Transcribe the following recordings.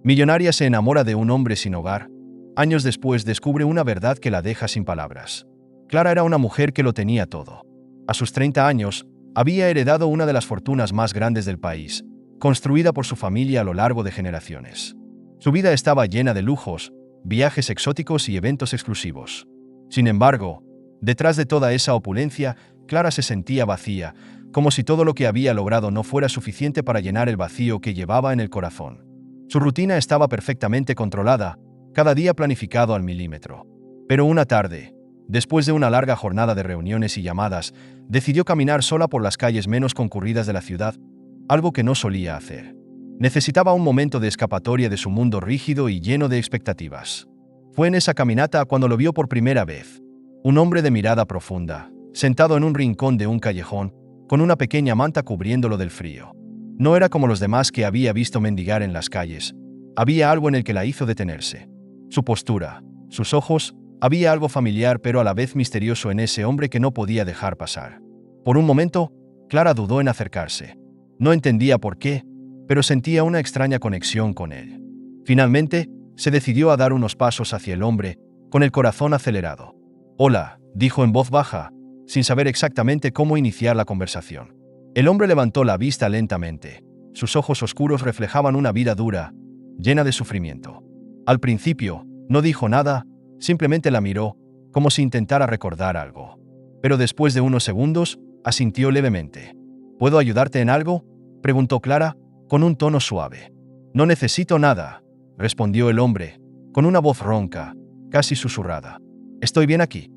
Millonaria se enamora de un hombre sin hogar. Años después descubre una verdad que la deja sin palabras. Clara era una mujer que lo tenía todo. A sus 30 años, había heredado una de las fortunas más grandes del país, construida por su familia a lo largo de generaciones. Su vida estaba llena de lujos, viajes exóticos y eventos exclusivos. Sin embargo, detrás de toda esa opulencia, Clara se sentía vacía, como si todo lo que había logrado no fuera suficiente para llenar el vacío que llevaba en el corazón. Su rutina estaba perfectamente controlada, cada día planificado al milímetro. Pero una tarde, después de una larga jornada de reuniones y llamadas, decidió caminar sola por las calles menos concurridas de la ciudad, algo que no solía hacer. Necesitaba un momento de escapatoria de su mundo rígido y lleno de expectativas. Fue en esa caminata cuando lo vio por primera vez. Un hombre de mirada profunda, sentado en un rincón de un callejón, con una pequeña manta cubriéndolo del frío. No era como los demás que había visto mendigar en las calles. Había algo en el que la hizo detenerse. Su postura, sus ojos, había algo familiar pero a la vez misterioso en ese hombre que no podía dejar pasar. Por un momento, Clara dudó en acercarse. No entendía por qué, pero sentía una extraña conexión con él. Finalmente, se decidió a dar unos pasos hacia el hombre, con el corazón acelerado. «Hola», dijo en voz baja, sin saber exactamente cómo iniciar la conversación. El hombre levantó la vista lentamente. Sus ojos oscuros reflejaban una vida dura, llena de sufrimiento. Al principio, no dijo nada, simplemente la miró, como si intentara recordar algo. Pero después de unos segundos, asintió levemente. «¿Puedo ayudarte en algo?», preguntó Clara, con un tono suave. «No necesito nada», respondió el hombre, con una voz ronca, casi susurrada. «Estoy bien aquí».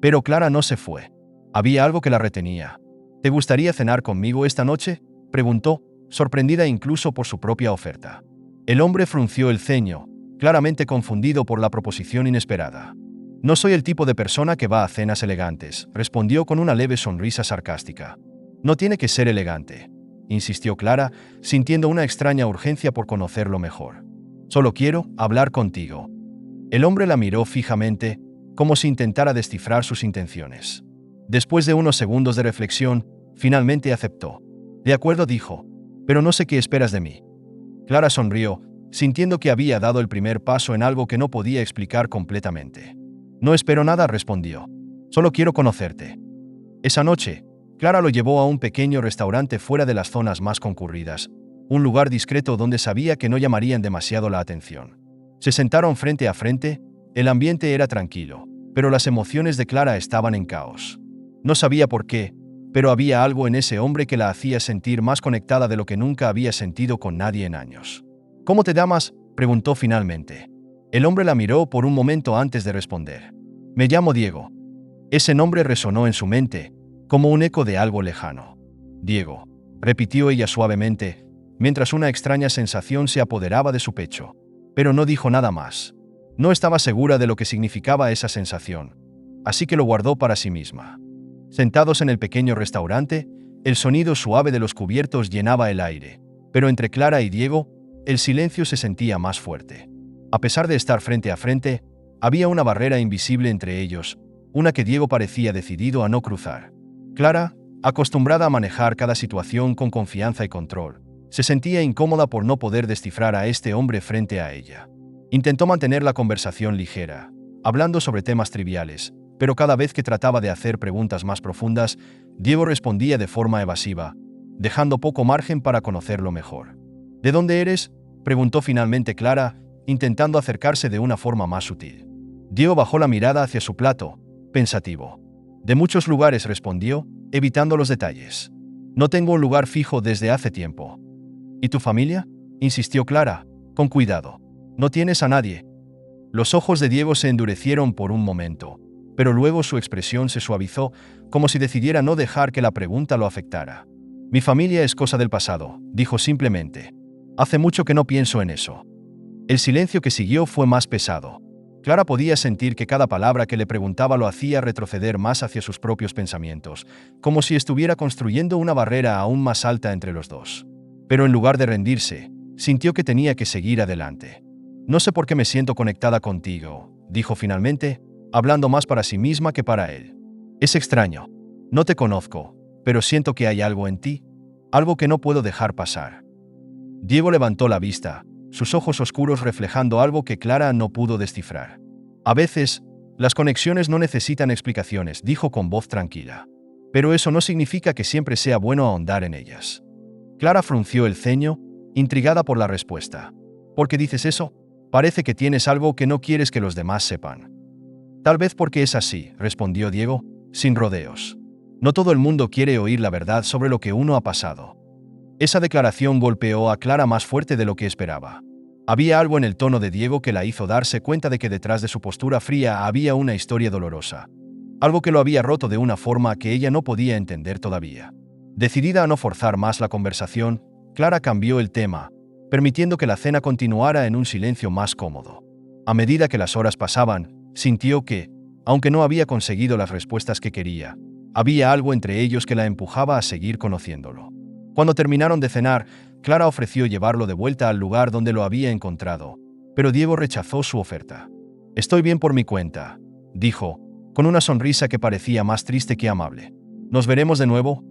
Pero Clara no se fue. Había algo que la retenía. «¿Te gustaría cenar conmigo esta noche?», preguntó, sorprendida incluso por su propia oferta. El hombre frunció el ceño, claramente confundido por la proposición inesperada. «No soy el tipo de persona que va a cenas elegantes», respondió con una leve sonrisa sarcástica. «No tiene que ser elegante», insistió Clara, sintiendo una extraña urgencia por conocerlo mejor. «Solo quiero hablar contigo». El hombre la miró fijamente, como si intentara descifrar sus intenciones. Después de unos segundos de reflexión, finalmente aceptó. «De acuerdo», dijo, «pero no sé qué esperas de mí». Clara sonrió, sintiendo que había dado el primer paso en algo que no podía explicar completamente. «No espero nada», respondió. «Solo quiero conocerte». Esa noche, Clara lo llevó a un pequeño restaurante fuera de las zonas más concurridas, un lugar discreto donde sabía que no llamarían demasiado la atención. Se sentaron frente a frente, el ambiente era tranquilo, pero las emociones de Clara estaban en caos. No sabía por qué, pero había algo en ese hombre que la hacía sentir más conectada de lo que nunca había sentido con nadie en años. «¿Cómo te llamas?», preguntó finalmente. El hombre la miró por un momento antes de responder. «Me llamo Diego». Ese nombre resonó en su mente, como un eco de algo lejano. «Diego», repitió ella suavemente, mientras una extraña sensación se apoderaba de su pecho. Pero no dijo nada más. No estaba segura de lo que significaba esa sensación, así que lo guardó para sí misma. Sentados en el pequeño restaurante, el sonido suave de los cubiertos llenaba el aire, pero entre Clara y Diego, el silencio se sentía más fuerte. A pesar de estar frente a frente, había una barrera invisible entre ellos, una que Diego parecía decidido a no cruzar. Clara, acostumbrada a manejar cada situación con confianza y control, se sentía incómoda por no poder descifrar a este hombre frente a ella. Intentó mantener la conversación ligera, hablando sobre temas triviales, pero cada vez que trataba de hacer preguntas más profundas, Diego respondía de forma evasiva, dejando poco margen para conocerlo mejor. «¿De dónde eres?», preguntó finalmente Clara, intentando acercarse de una forma más sutil. Diego bajó la mirada hacia su plato, pensativo. «De muchos lugares», respondió, evitando los detalles. «No tengo un lugar fijo desde hace tiempo». «¿Y tu familia?», insistió Clara, con cuidado. «¿No tienes a nadie?». Los ojos de Diego se endurecieron por un momento, pero luego su expresión se suavizó, como si decidiera no dejar que la pregunta lo afectara. «Mi familia es cosa del pasado», dijo simplemente. «Hace mucho que no pienso en eso». El silencio que siguió fue más pesado. Clara podía sentir que cada palabra que le preguntaba lo hacía retroceder más hacia sus propios pensamientos, como si estuviera construyendo una barrera aún más alta entre los dos. Pero en lugar de rendirse, sintió que tenía que seguir adelante. «No sé por qué me siento conectada contigo», dijo finalmente, hablando más para sí misma que para él. «Es extraño. No te conozco, pero siento que hay algo en ti, algo que no puedo dejar pasar». Diego levantó la vista, sus ojos oscuros reflejando algo que Clara no pudo descifrar. A veces, las conexiones no necesitan explicaciones, dijo con voz tranquila. Pero eso no significa que siempre sea bueno ahondar en ellas. Clara frunció el ceño, intrigada por la respuesta. ¿Por qué dices eso? Parece que tienes algo que no quieres que los demás sepan. Tal vez porque es así, respondió Diego, sin rodeos. No todo el mundo quiere oír la verdad sobre lo que uno ha pasado. Esa declaración golpeó a Clara más fuerte de lo que esperaba. Había algo en el tono de Diego que la hizo darse cuenta de que detrás de su postura fría había una historia dolorosa. Algo que lo había roto de una forma que ella no podía entender todavía. Decidida a no forzar más la conversación, Clara cambió el tema, permitiendo que la cena continuara en un silencio más cómodo. A medida que las horas pasaban, sintió que, aunque no había conseguido las respuestas que quería, había algo entre ellos que la empujaba a seguir conociéndolo. Cuando terminaron de cenar, Clara ofreció llevarlo de vuelta al lugar donde lo había encontrado, pero Diego rechazó su oferta. «Estoy bien por mi cuenta», dijo, con una sonrisa que parecía más triste que amable. «¿Nos veremos de nuevo?»,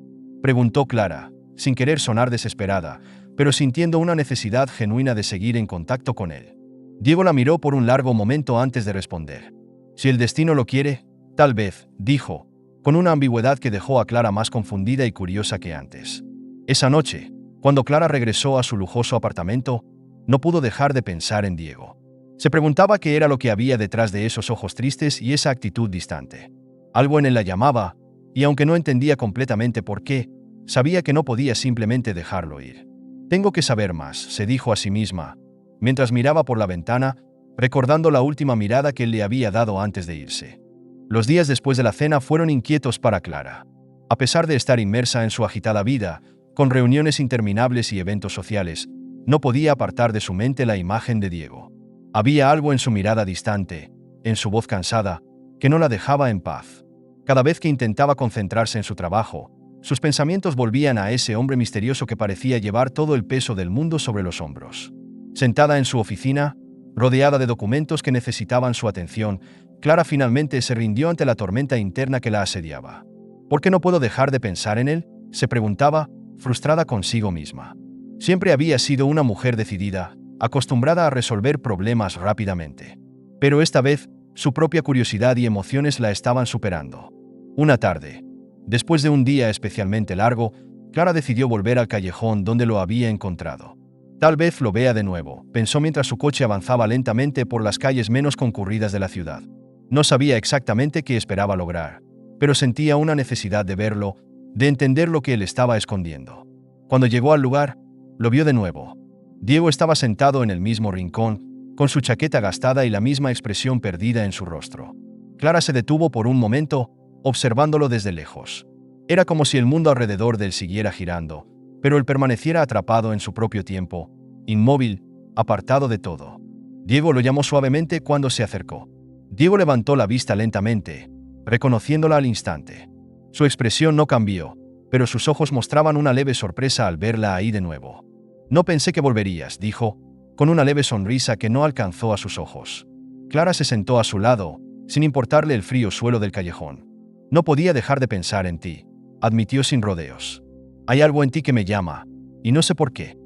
preguntó Clara, sin querer sonar desesperada, pero sintiendo una necesidad genuina de seguir en contacto con él. Diego la miró por un largo momento antes de responder. «Si el destino lo quiere, tal vez», dijo, con una ambigüedad que dejó a Clara más confundida y curiosa que antes. Esa noche, cuando Clara regresó a su lujoso apartamento, no pudo dejar de pensar en Diego. Se preguntaba qué era lo que había detrás de esos ojos tristes y esa actitud distante. Algo en él la llamaba, y aunque no entendía completamente por qué, sabía que no podía simplemente dejarlo ir. «Tengo que saber más», se dijo a sí misma, mientras miraba por la ventana, recordando la última mirada que él le había dado antes de irse. Los días después de la cena fueron inquietos para Clara. A pesar de estar inmersa en su agitada vida, con reuniones interminables y eventos sociales, no podía apartar de su mente la imagen de Diego. Había algo en su mirada distante, en su voz cansada, que no la dejaba en paz. Cada vez que intentaba concentrarse en su trabajo, sus pensamientos volvían a ese hombre misterioso que parecía llevar todo el peso del mundo sobre los hombros. Sentada en su oficina, rodeada de documentos que necesitaban su atención, Clara finalmente se rindió ante la tormenta interna que la asediaba. «¿Por qué no puedo dejar de pensar en él?», se preguntaba, frustrada consigo misma. Siempre había sido una mujer decidida, acostumbrada a resolver problemas rápidamente. Pero esta vez, su propia curiosidad y emociones la estaban superando. Una tarde, después de un día especialmente largo, Clara decidió volver al callejón donde lo había encontrado. «Tal vez lo vea de nuevo», pensó mientras su coche avanzaba lentamente por las calles menos concurridas de la ciudad. No sabía exactamente qué esperaba lograr, pero sentía una necesidad de verlo, de entender lo que él estaba escondiendo. Cuando llegó al lugar, lo vio de nuevo. Diego estaba sentado en el mismo rincón, con su chaqueta gastada y la misma expresión perdida en su rostro. Clara se detuvo por un momento, observándolo desde lejos. Era como si el mundo alrededor de él siguiera girando, pero él permaneciera atrapado en su propio tiempo, inmóvil, apartado de todo. Diego lo llamó suavemente cuando se acercó. Diego levantó la vista lentamente, reconociéndola al instante. Su expresión no cambió, pero sus ojos mostraban una leve sorpresa al verla ahí de nuevo. «No pensé que volverías», dijo, con una leve sonrisa que no alcanzó a sus ojos. Clara se sentó a su lado, sin importarle el frío suelo del callejón. «No podía dejar de pensar en ti», admitió sin rodeos. «Hay algo en ti que me llama, y no sé por qué».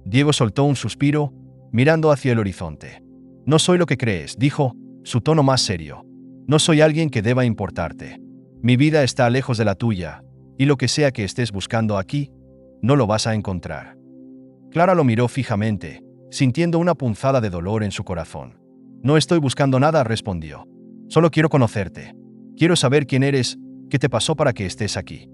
Diego soltó un suspiro, mirando hacia el horizonte. «No soy lo que crees», dijo, su tono más serio. «No soy alguien que deba importarte. Mi vida está lejos de la tuya, y lo que sea que estés buscando aquí, no lo vas a encontrar». Clara lo miró fijamente, sintiendo una punzada de dolor en su corazón. «No estoy buscando nada», respondió. «Solo quiero conocerte. Quiero saber quién eres, qué te pasó para que estés aquí».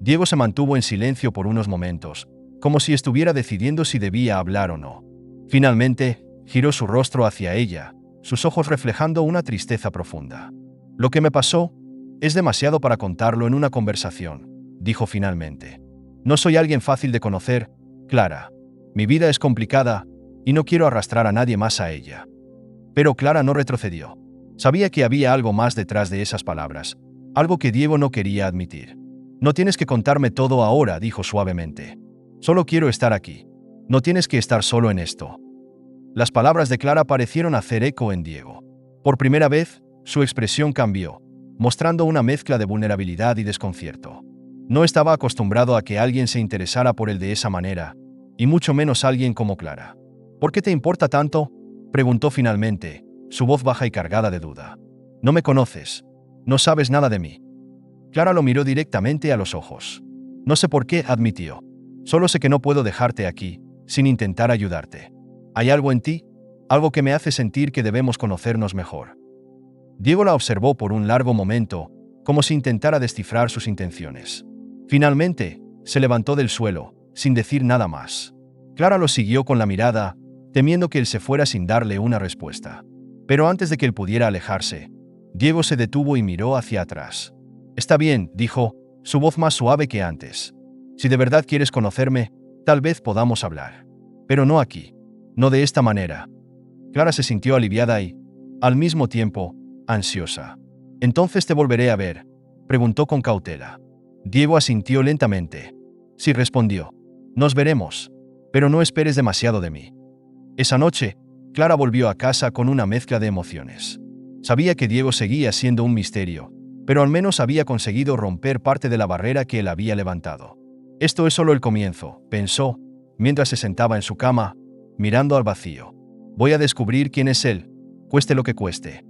Diego se mantuvo en silencio por unos momentos, como si estuviera decidiendo si debía hablar o no. Finalmente, giró su rostro hacia ella, sus ojos reflejando una tristeza profunda. «Lo que me pasó es demasiado para contarlo en una conversación», dijo finalmente. «No soy alguien fácil de conocer, Clara. Mi vida es complicada, y no quiero arrastrar a nadie más a ella». Pero Clara no retrocedió. Sabía que había algo más detrás de esas palabras, algo que Diego no quería admitir. «No tienes que contarme todo ahora», dijo suavemente. «Solo quiero estar aquí. No tienes que estar solo en esto». Las palabras de Clara parecieron hacer eco en Diego. Por primera vez, su expresión cambió, mostrando una mezcla de vulnerabilidad y desconcierto. No estaba acostumbrado a que alguien se interesara por él de esa manera, y mucho menos alguien como Clara. ¿Por qué te importa tanto?, preguntó finalmente, su voz baja y cargada de duda. No me conoces. No sabes nada de mí. Clara lo miró directamente a los ojos. No sé por qué, admitió. Solo sé que no puedo dejarte aquí, sin intentar ayudarte. ¿Hay algo en ti? Algo que me hace sentir que debemos conocernos mejor. Diego la observó por un largo momento, como si intentara descifrar sus intenciones. Finalmente, se levantó del suelo, sin decir nada más. Clara lo siguió con la mirada, temiendo que él se fuera sin darle una respuesta. Pero antes de que él pudiera alejarse, Diego se detuvo y miró hacia atrás. Está bien, dijo, su voz más suave que antes. Si de verdad quieres conocerme, tal vez podamos hablar. Pero no aquí. No de esta manera. Clara se sintió aliviada y, al mismo tiempo, ansiosa. ¿Entonces te volveré a ver?, preguntó con cautela. Diego asintió lentamente. Sí, respondió. Nos veremos. Pero no esperes demasiado de mí. Esa noche, Clara volvió a casa con una mezcla de emociones. Sabía que Diego seguía siendo un misterio, pero al menos había conseguido romper parte de la barrera que él había levantado. Esto es solo el comienzo, pensó, mientras se sentaba en su cama, mirando al vacío. Voy a descubrir quién es él, cueste lo que cueste.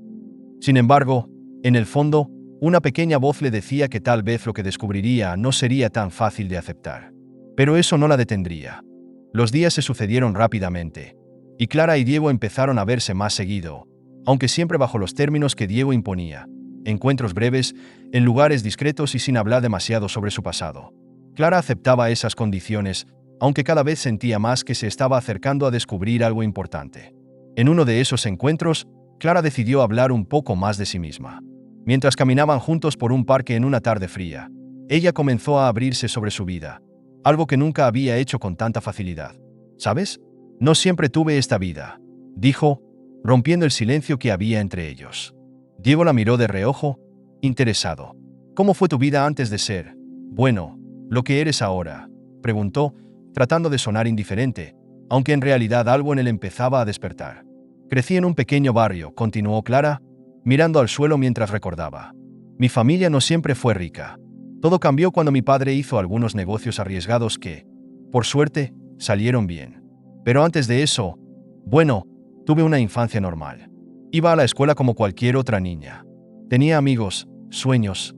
Sin embargo, en el fondo, una pequeña voz le decía que tal vez lo que descubriría no sería tan fácil de aceptar. Pero eso no la detendría. Los días se sucedieron rápidamente, y Clara y Diego empezaron a verse más seguido, aunque siempre bajo los términos que Diego imponía. Encuentros breves, en lugares discretos y sin hablar demasiado sobre su pasado. Clara aceptaba esas condiciones, aunque cada vez sentía más que se estaba acercando a descubrir algo importante. En uno de esos encuentros, Clara decidió hablar un poco más de sí misma. Mientras caminaban juntos por un parque en una tarde fría, ella comenzó a abrirse sobre su vida, algo que nunca había hecho con tanta facilidad. ¿Sabes? No siempre tuve esta vida, dijo, rompiendo el silencio que había entre ellos. Diego la miró de reojo, interesado. ¿Cómo fue tu vida antes de ser, bueno, lo que eres ahora?, preguntó, tratando de sonar indiferente, aunque en realidad algo en él empezaba a despertar. Crecí en un pequeño barrio, continuó Clara, mirando al suelo mientras recordaba. Mi familia no siempre fue rica. Todo cambió cuando mi padre hizo algunos negocios arriesgados que, por suerte, salieron bien. Pero antes de eso, bueno, tuve una infancia normal. Iba a la escuela como cualquier otra niña. Tenía amigos, sueños.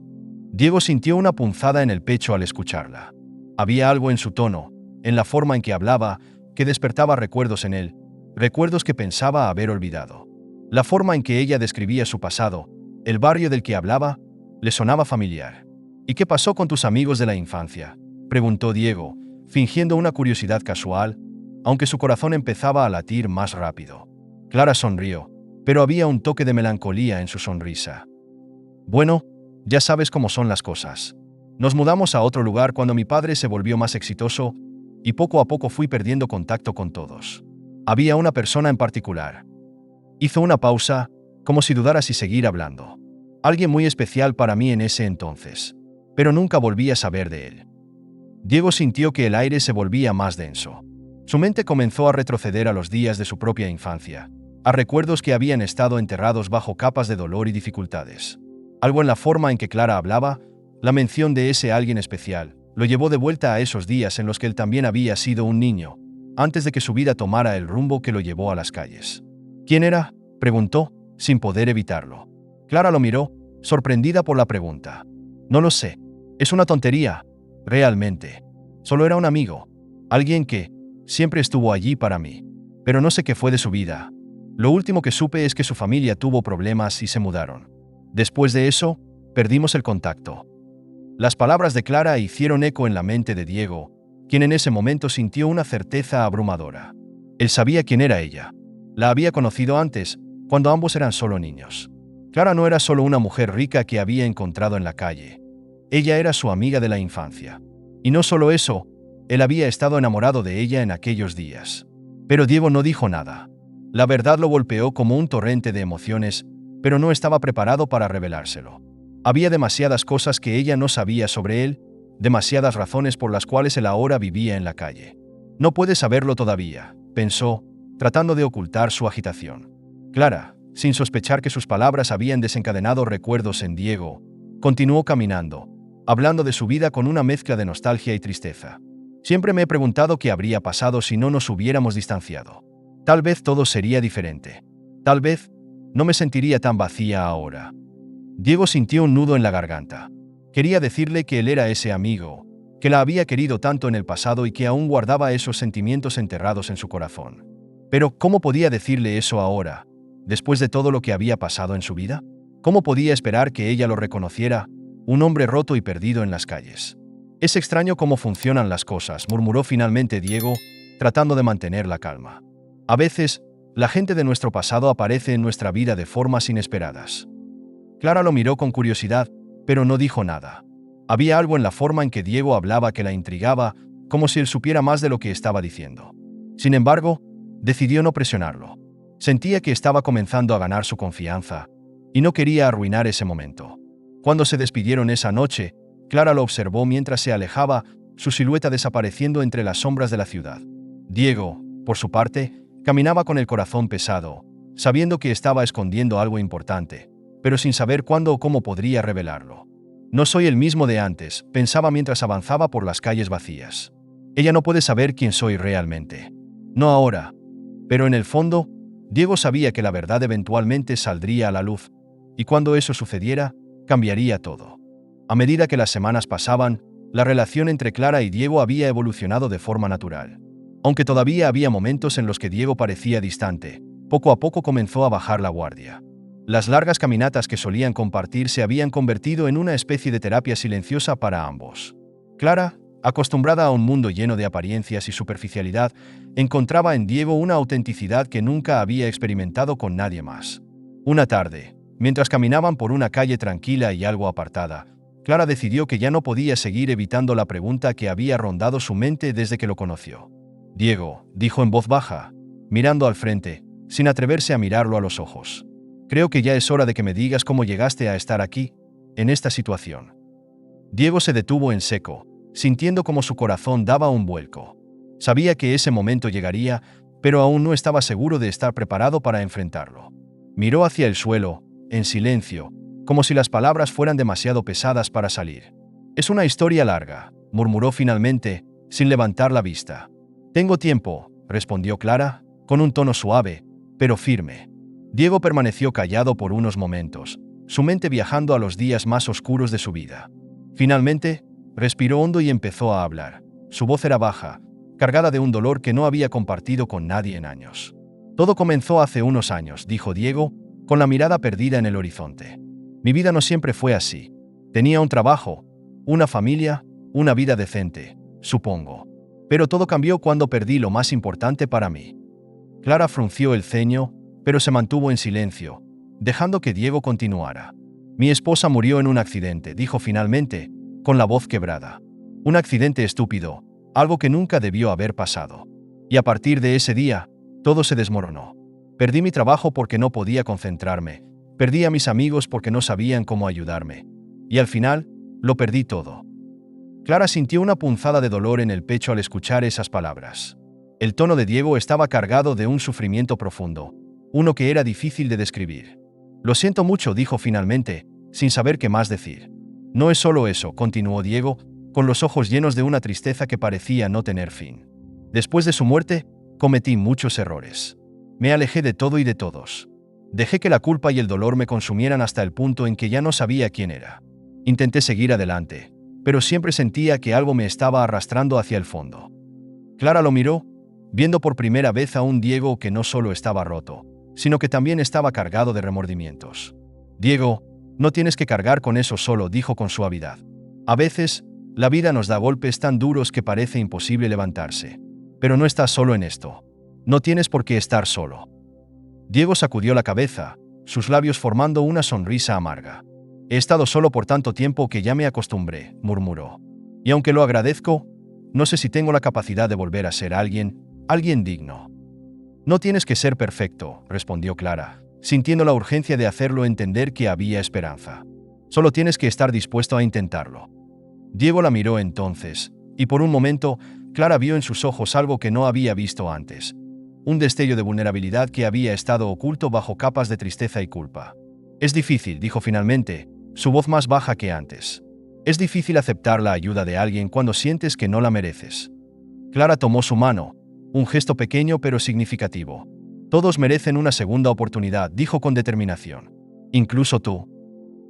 Diego sintió una punzada en el pecho al escucharla. Había algo en su tono, en la forma en que hablaba, que despertaba recuerdos en él, recuerdos que pensaba haber olvidado. La forma en que ella describía su pasado, el barrio del que hablaba, le sonaba familiar. ¿Y qué pasó con tus amigos de la infancia?, preguntó Diego, fingiendo una curiosidad casual, aunque su corazón empezaba a latir más rápido. Clara sonrió, pero había un toque de melancolía en su sonrisa. Bueno, ya sabes cómo son las cosas. Nos mudamos a otro lugar cuando mi padre se volvió más exitoso, y poco a poco fui perdiendo contacto con todos. Había una persona en particular. Hizo una pausa, como si dudara si seguir hablando. Alguien muy especial para mí en ese entonces, pero nunca volví a saber de él. Diego sintió que el aire se volvía más denso. Su mente comenzó a retroceder a los días de su propia infancia, a recuerdos que habían estado enterrados bajo capas de dolor y dificultades. Algo en la forma en que Clara hablaba, la mención de ese alguien especial, lo llevó de vuelta a esos días en los que él también había sido un niño, antes de que su vida tomara el rumbo que lo llevó a las calles. ¿Quién era?, preguntó, sin poder evitarlo. Clara lo miró, sorprendida por la pregunta. No lo sé. Es una tontería. Realmente. Solo era un amigo. Alguien que siempre estuvo allí para mí. Pero no sé qué fue de su vida. Lo último que supe es que su familia tuvo problemas y se mudaron. Después de eso, perdimos el contacto. Las palabras de Clara hicieron eco en la mente de Diego, quien en ese momento sintió una certeza abrumadora. Él sabía quién era ella. La había conocido antes, cuando ambos eran solo niños. Clara no era solo una mujer rica que había encontrado en la calle. Ella era su amiga de la infancia. Y no solo eso, él había estado enamorado de ella en aquellos días. Pero Diego no dijo nada. La verdad lo golpeó como un torrente de emociones, pero no estaba preparado para revelárselo. Había demasiadas cosas que ella no sabía sobre él, demasiadas razones por las cuales él ahora vivía en la calle. No puede saberlo todavía, pensó, tratando de ocultar su agitación. Clara, sin sospechar que sus palabras habían desencadenado recuerdos en Diego, continuó caminando, hablando de su vida con una mezcla de nostalgia y tristeza. Siempre me he preguntado qué habría pasado si no nos hubiéramos distanciado. Tal vez todo sería diferente. Tal vez no me sentiría tan vacía ahora. Diego sintió un nudo en la garganta. Quería decirle que él era ese amigo, que la había querido tanto en el pasado y que aún guardaba esos sentimientos enterrados en su corazón. Pero, ¿cómo podía decirle eso ahora, después de todo lo que había pasado en su vida? ¿Cómo podía esperar que ella lo reconociera, un hombre roto y perdido en las calles? Es extraño cómo funcionan las cosas, murmuró finalmente Diego, tratando de mantener la calma. A veces, la gente de nuestro pasado aparece en nuestra vida de formas inesperadas. Clara lo miró con curiosidad, pero no dijo nada. Había algo en la forma en que Diego hablaba que la intrigaba, como si él supiera más de lo que estaba diciendo. Sin embargo, decidió no presionarlo. Sentía que estaba comenzando a ganar su confianza, y no quería arruinar ese momento. Cuando se despidieron esa noche, Clara lo observó mientras se alejaba, su silueta desapareciendo entre las sombras de la ciudad. Diego, por su parte, caminaba con el corazón pesado, sabiendo que estaba escondiendo algo importante, pero sin saber cuándo o cómo podría revelarlo. No soy el mismo de antes, pensaba mientras avanzaba por las calles vacías. Ella no puede saber quién soy realmente. No ahora. Pero en el fondo, Diego sabía que la verdad eventualmente saldría a la luz, y cuando eso sucediera, cambiaría todo. A medida que las semanas pasaban, la relación entre Clara y Diego había evolucionado de forma natural. Aunque todavía había momentos en los que Diego parecía distante, poco a poco comenzó a bajar la guardia. Las largas caminatas que solían compartir se habían convertido en una especie de terapia silenciosa para ambos. Clara, acostumbrada a un mundo lleno de apariencias y superficialidad, encontraba en Diego una autenticidad que nunca había experimentado con nadie más. Una tarde, mientras caminaban por una calle tranquila y algo apartada, Clara decidió que ya no podía seguir evitando la pregunta que había rondado su mente desde que lo conoció. «Diego», dijo en voz baja, mirando al frente, sin atreverse a mirarlo a los ojos. «Creo que ya es hora de que me digas cómo llegaste a estar aquí, en esta situación». Diego se detuvo en seco, sintiendo como su corazón daba un vuelco. Sabía que ese momento llegaría, pero aún no estaba seguro de estar preparado para enfrentarlo. Miró hacia el suelo, en silencio, como si las palabras fueran demasiado pesadas para salir. «Es una historia larga», murmuró finalmente, sin levantar la vista. «Tengo tiempo», respondió Clara, con un tono suave, pero firme. Diego permaneció callado por unos momentos, su mente viajando a los días más oscuros de su vida. Finalmente, respiró hondo y empezó a hablar. Su voz era baja, cargada de un dolor que no había compartido con nadie en años. «Todo comenzó hace unos años», dijo Diego, con la mirada perdida en el horizonte. «Mi vida no siempre fue así. Tenía un trabajo, una familia, una vida decente, supongo. Pero todo cambió cuando perdí lo más importante para mí». Clara frunció el ceño, pero se mantuvo en silencio, dejando que Diego continuara. «Mi esposa murió en un accidente», dijo finalmente, con la voz quebrada. «Un accidente estúpido, algo que nunca debió haber pasado. Y a partir de ese día, todo se desmoronó. Perdí mi trabajo porque no podía concentrarme, perdí a mis amigos porque no sabían cómo ayudarme. Y al final, lo perdí todo». Clara sintió una punzada de dolor en el pecho al escuchar esas palabras. El tono de Diego estaba cargado de un sufrimiento profundo, uno que era difícil de describir. «Lo siento mucho», dijo finalmente, sin saber qué más decir. «No es solo eso», continuó Diego, con los ojos llenos de una tristeza que parecía no tener fin. «Después de su muerte, cometí muchos errores. Me alejé de todo y de todos. Dejé que la culpa y el dolor me consumieran hasta el punto en que ya no sabía quién era. Intenté seguir adelante, pero siempre sentía que algo me estaba arrastrando hacia el fondo». Clara lo miró, viendo por primera vez a un Diego que no solo estaba roto, sino que también estaba cargado de remordimientos. «Diego, no tienes que cargar con eso solo», dijo con suavidad. «A veces, la vida nos da golpes tan duros que parece imposible levantarse. Pero no estás solo en esto. No tienes por qué estar solo». Diego sacudió la cabeza, sus labios formando una sonrisa amarga. «He estado solo por tanto tiempo que ya me acostumbré», murmuró. «Y aunque lo agradezco, no sé si tengo la capacidad de volver a ser alguien digno». «No tienes que ser perfecto», respondió Clara, sintiendo la urgencia de hacerlo entender que había esperanza. «Solo tienes que estar dispuesto a intentarlo». Diego la miró entonces, y por un momento, Clara vio en sus ojos algo que no había visto antes. Un destello de vulnerabilidad que había estado oculto bajo capas de tristeza y culpa. «Es difícil», dijo finalmente, su voz más baja que antes. «Es difícil aceptar la ayuda de alguien cuando sientes que no la mereces». Clara tomó su mano, un gesto pequeño pero significativo. Todos merecen una segunda oportunidad, dijo con determinación. Incluso tú.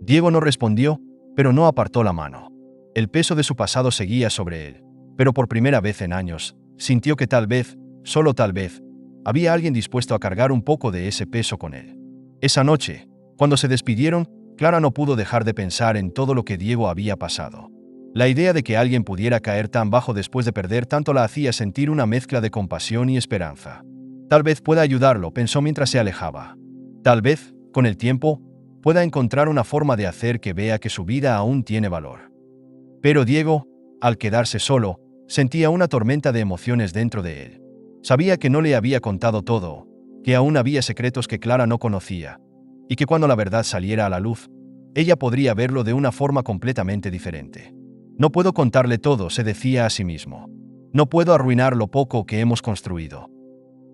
Diego no respondió, pero no apartó la mano. El peso de su pasado seguía sobre él, pero por primera vez en años, sintió que tal vez, solo tal vez, había alguien dispuesto a cargar un poco de ese peso con él. Esa noche, cuando se despidieron, Clara no pudo dejar de pensar en todo lo que Diego había pasado. La idea de que alguien pudiera caer tan bajo después de perder tanto la hacía sentir una mezcla de compasión y esperanza. Tal vez pueda ayudarlo, pensó mientras se alejaba. Tal vez, con el tiempo, pueda encontrar una forma de hacer que vea que su vida aún tiene valor. Pero Diego, al quedarse solo, sentía una tormenta de emociones dentro de él. Sabía que no le había contado todo, que aún había secretos que Clara no conocía, y que cuando la verdad saliera a la luz, ella podría verlo de una forma completamente diferente. No puedo contarle todo, se decía a sí mismo. No puedo arruinar lo poco que hemos construido.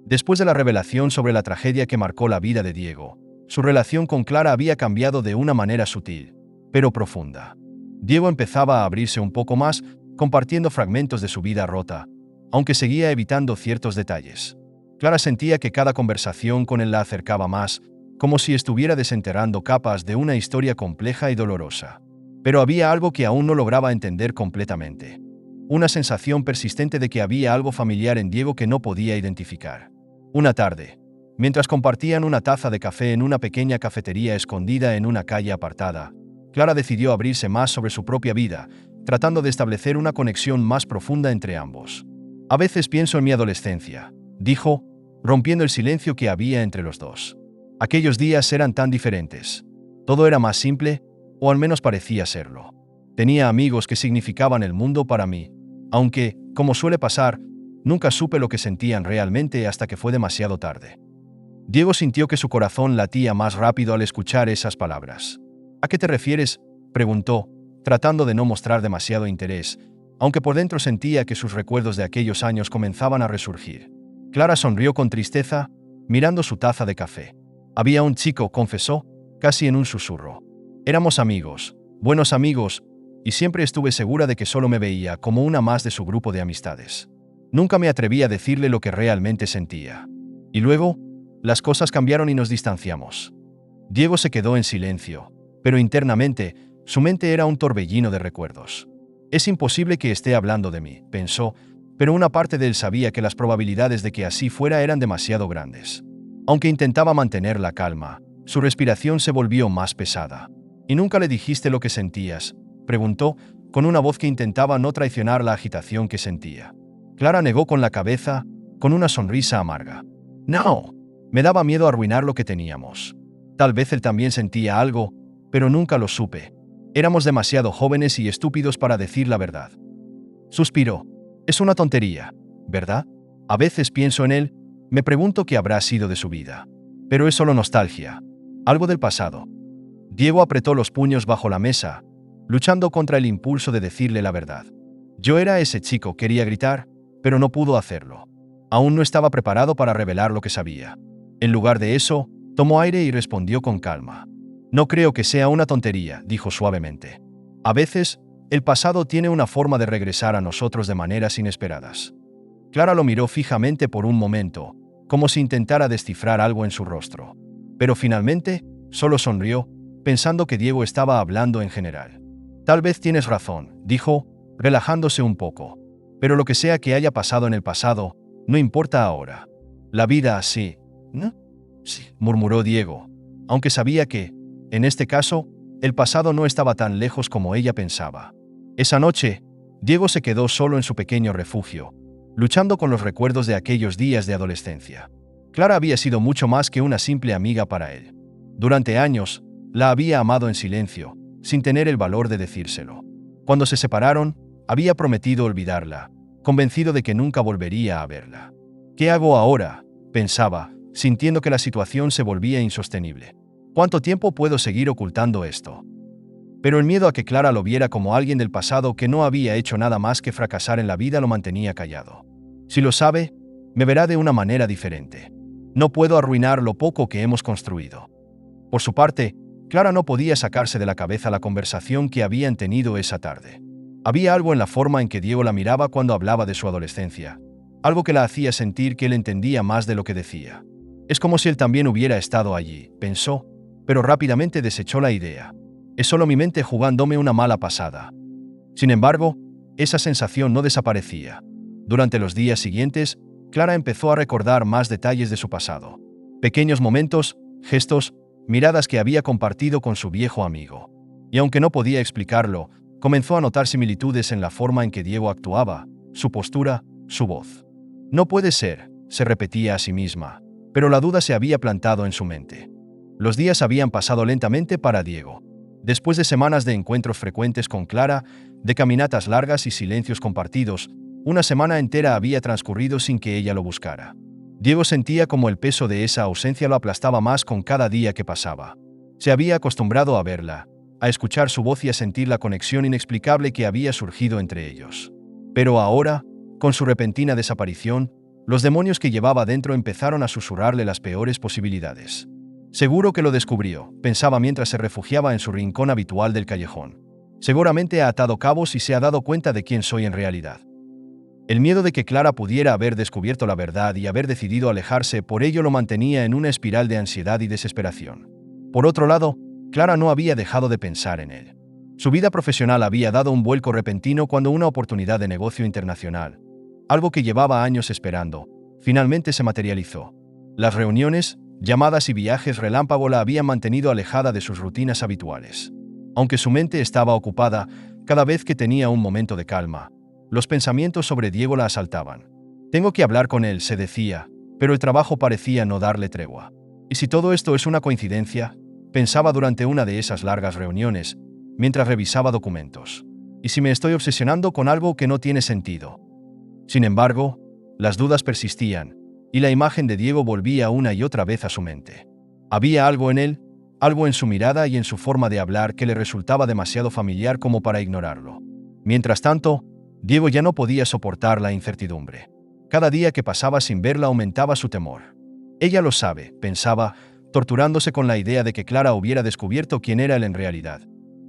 Después de la revelación sobre la tragedia que marcó la vida de Diego, su relación con Clara había cambiado de una manera sutil, pero profunda. Diego empezaba a abrirse un poco más, compartiendo fragmentos de su vida rota, aunque seguía evitando ciertos detalles. Clara sentía que cada conversación con él la acercaba más, como si estuviera desenterrando capas de una historia compleja y dolorosa. Pero había algo que aún no lograba entender completamente. Una sensación persistente de que había algo familiar en Diego que no podía identificar. Una tarde, mientras compartían una taza de café en una pequeña cafetería escondida en una calle apartada, Clara decidió abrirse más sobre su propia vida, tratando de establecer una conexión más profunda entre ambos. A veces pienso en mi adolescencia, dijo, rompiendo el silencio que había entre los dos. Aquellos días eran tan diferentes. Todo era más simple, o al menos parecía serlo. Tenía amigos que significaban el mundo para mí, aunque, como suele pasar, nunca supe lo que sentían realmente hasta que fue demasiado tarde. Diego sintió que su corazón latía más rápido al escuchar esas palabras. ¿A qué te refieres?, preguntó, tratando de no mostrar demasiado interés, aunque por dentro sentía que sus recuerdos de aquellos años comenzaban a resurgir. Clara sonrió con tristeza, mirando su taza de café. Había un chico, confesó, casi en un susurro. Éramos amigos, buenos amigos, y siempre estuve segura de que solo me veía como una más de su grupo de amistades. Nunca me atreví a decirle lo que realmente sentía. Y luego, las cosas cambiaron y nos distanciamos. Diego se quedó en silencio, pero internamente, su mente era un torbellino de recuerdos. Es imposible que esté hablando de mí, pensó, pero una parte de él sabía que las probabilidades de que así fuera eran demasiado grandes. Aunque intentaba mantener la calma, su respiración se volvió más pesada. ¿Y nunca le dijiste lo que sentías?, preguntó, con una voz que intentaba no traicionar la agitación que sentía. Clara negó con la cabeza, con una sonrisa amarga. No, me daba miedo arruinar lo que teníamos. Tal vez él también sentía algo, pero nunca lo supe. Éramos demasiado jóvenes y estúpidos para decir la verdad. Suspiró. Es una tontería, ¿verdad? A veces pienso en él, me pregunto qué habrá sido de su vida. Pero es solo nostalgia, algo del pasado. Diego apretó los puños bajo la mesa, luchando contra el impulso de decirle la verdad. Yo era ese chico, quería gritar, pero no pudo hacerlo. Aún no estaba preparado para revelar lo que sabía. En lugar de eso, tomó aire y respondió con calma. No creo que sea una tontería, dijo suavemente. A veces, el pasado tiene una forma de regresar a nosotros de maneras inesperadas. Clara lo miró fijamente por un momento, como si intentara descifrar algo en su rostro. Pero finalmente, solo sonrió, pensando que Diego estaba hablando en general. Tal vez tienes razón, dijo, relajándose un poco. Pero lo que sea que haya pasado en el pasado, no importa ahora. La vida así, ¿no? Sí, murmuró Diego, aunque sabía que, en este caso, el pasado no estaba tan lejos como ella pensaba. Esa noche, Diego se quedó solo en su pequeño refugio, luchando con los recuerdos de aquellos días de adolescencia. Clara había sido mucho más que una simple amiga para él. Durante años, la había amado en silencio, sin tener el valor de decírselo. Cuando se separaron, había prometido olvidarla, convencido de que nunca volvería a verla. ¿Qué hago ahora?, pensaba, sintiendo que la situación se volvía insostenible. ¿Cuánto tiempo puedo seguir ocultando esto? Pero el miedo a que Clara lo viera como alguien del pasado que no había hecho nada más que fracasar en la vida lo mantenía callado. Si lo sabe, me verá de una manera diferente. No puedo arruinar lo poco que hemos construido. Por su parte, Clara no podía sacarse de la cabeza la conversación que habían tenido esa tarde. Había algo en la forma en que Diego la miraba cuando hablaba de su adolescencia, algo que la hacía sentir que él entendía más de lo que decía. Es como si él también hubiera estado allí, pensó, pero rápidamente desechó la idea. Es solo mi mente jugándome una mala pasada. Sin embargo, esa sensación no desaparecía. Durante los días siguientes, Clara empezó a recordar más detalles de su pasado. Pequeños momentos, gestos, miradas que había compartido con su viejo amigo. Y aunque no podía explicarlo, comenzó a notar similitudes en la forma en que Diego actuaba, su postura, su voz. No puede ser, se repetía a sí misma, pero la duda se había plantado en su mente. Los días habían pasado lentamente para Diego. Después de semanas de encuentros frecuentes con Clara, de caminatas largas y silencios compartidos, una semana entera había transcurrido sin que ella lo buscara. Diego sentía como el peso de esa ausencia lo aplastaba más con cada día que pasaba. Se había acostumbrado a verla, a escuchar su voz y a sentir la conexión inexplicable que había surgido entre ellos. Pero ahora, con su repentina desaparición, los demonios que llevaba dentro empezaron a susurrarle las peores posibilidades. Seguro que lo descubrió, pensaba mientras se refugiaba en su rincón habitual del callejón. Seguramente ha atado cabos y se ha dado cuenta de quién soy en realidad. El miedo de que Clara pudiera haber descubierto la verdad y haber decidido alejarse por ello lo mantenía en una espiral de ansiedad y desesperación. Por otro lado, Clara no había dejado de pensar en él. Su vida profesional había dado un vuelco repentino cuando una oportunidad de negocio internacional, algo que llevaba años esperando, finalmente se materializó. Las reuniones, llamadas y viajes relámpago la habían mantenido alejada de sus rutinas habituales. Aunque su mente estaba ocupada, cada vez que tenía un momento de calma, los pensamientos sobre Diego la asaltaban. Tengo que hablar con él, se decía, pero el trabajo parecía no darle tregua. ¿Y si todo esto es una coincidencia?, pensaba durante una de esas largas reuniones, mientras revisaba documentos. ¿Y si me estoy obsesionando con algo que no tiene sentido? Sin embargo, las dudas persistían, y la imagen de Diego volvía una y otra vez a su mente. Había algo en él, algo en su mirada y en su forma de hablar que le resultaba demasiado familiar como para ignorarlo. Mientras tanto, Diego ya no podía soportar la incertidumbre. Cada día que pasaba sin verla aumentaba su temor. Ella lo sabe, pensaba, torturándose con la idea de que Clara hubiera descubierto quién era él en realidad.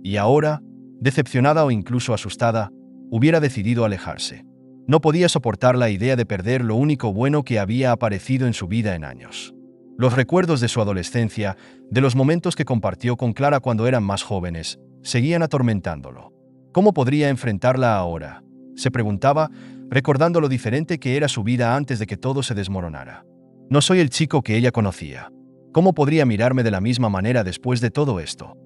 Y ahora, decepcionada o incluso asustada, hubiera decidido alejarse. No podía soportar la idea de perder lo único bueno que había aparecido en su vida en años. Los recuerdos de su adolescencia, de los momentos que compartió con Clara cuando eran más jóvenes, seguían atormentándolo. ¿Cómo podría enfrentarla ahora?, se preguntaba, recordando lo diferente que era su vida antes de que todo se desmoronara. No soy el chico que ella conocía. ¿Cómo podría mirarme de la misma manera después de todo esto?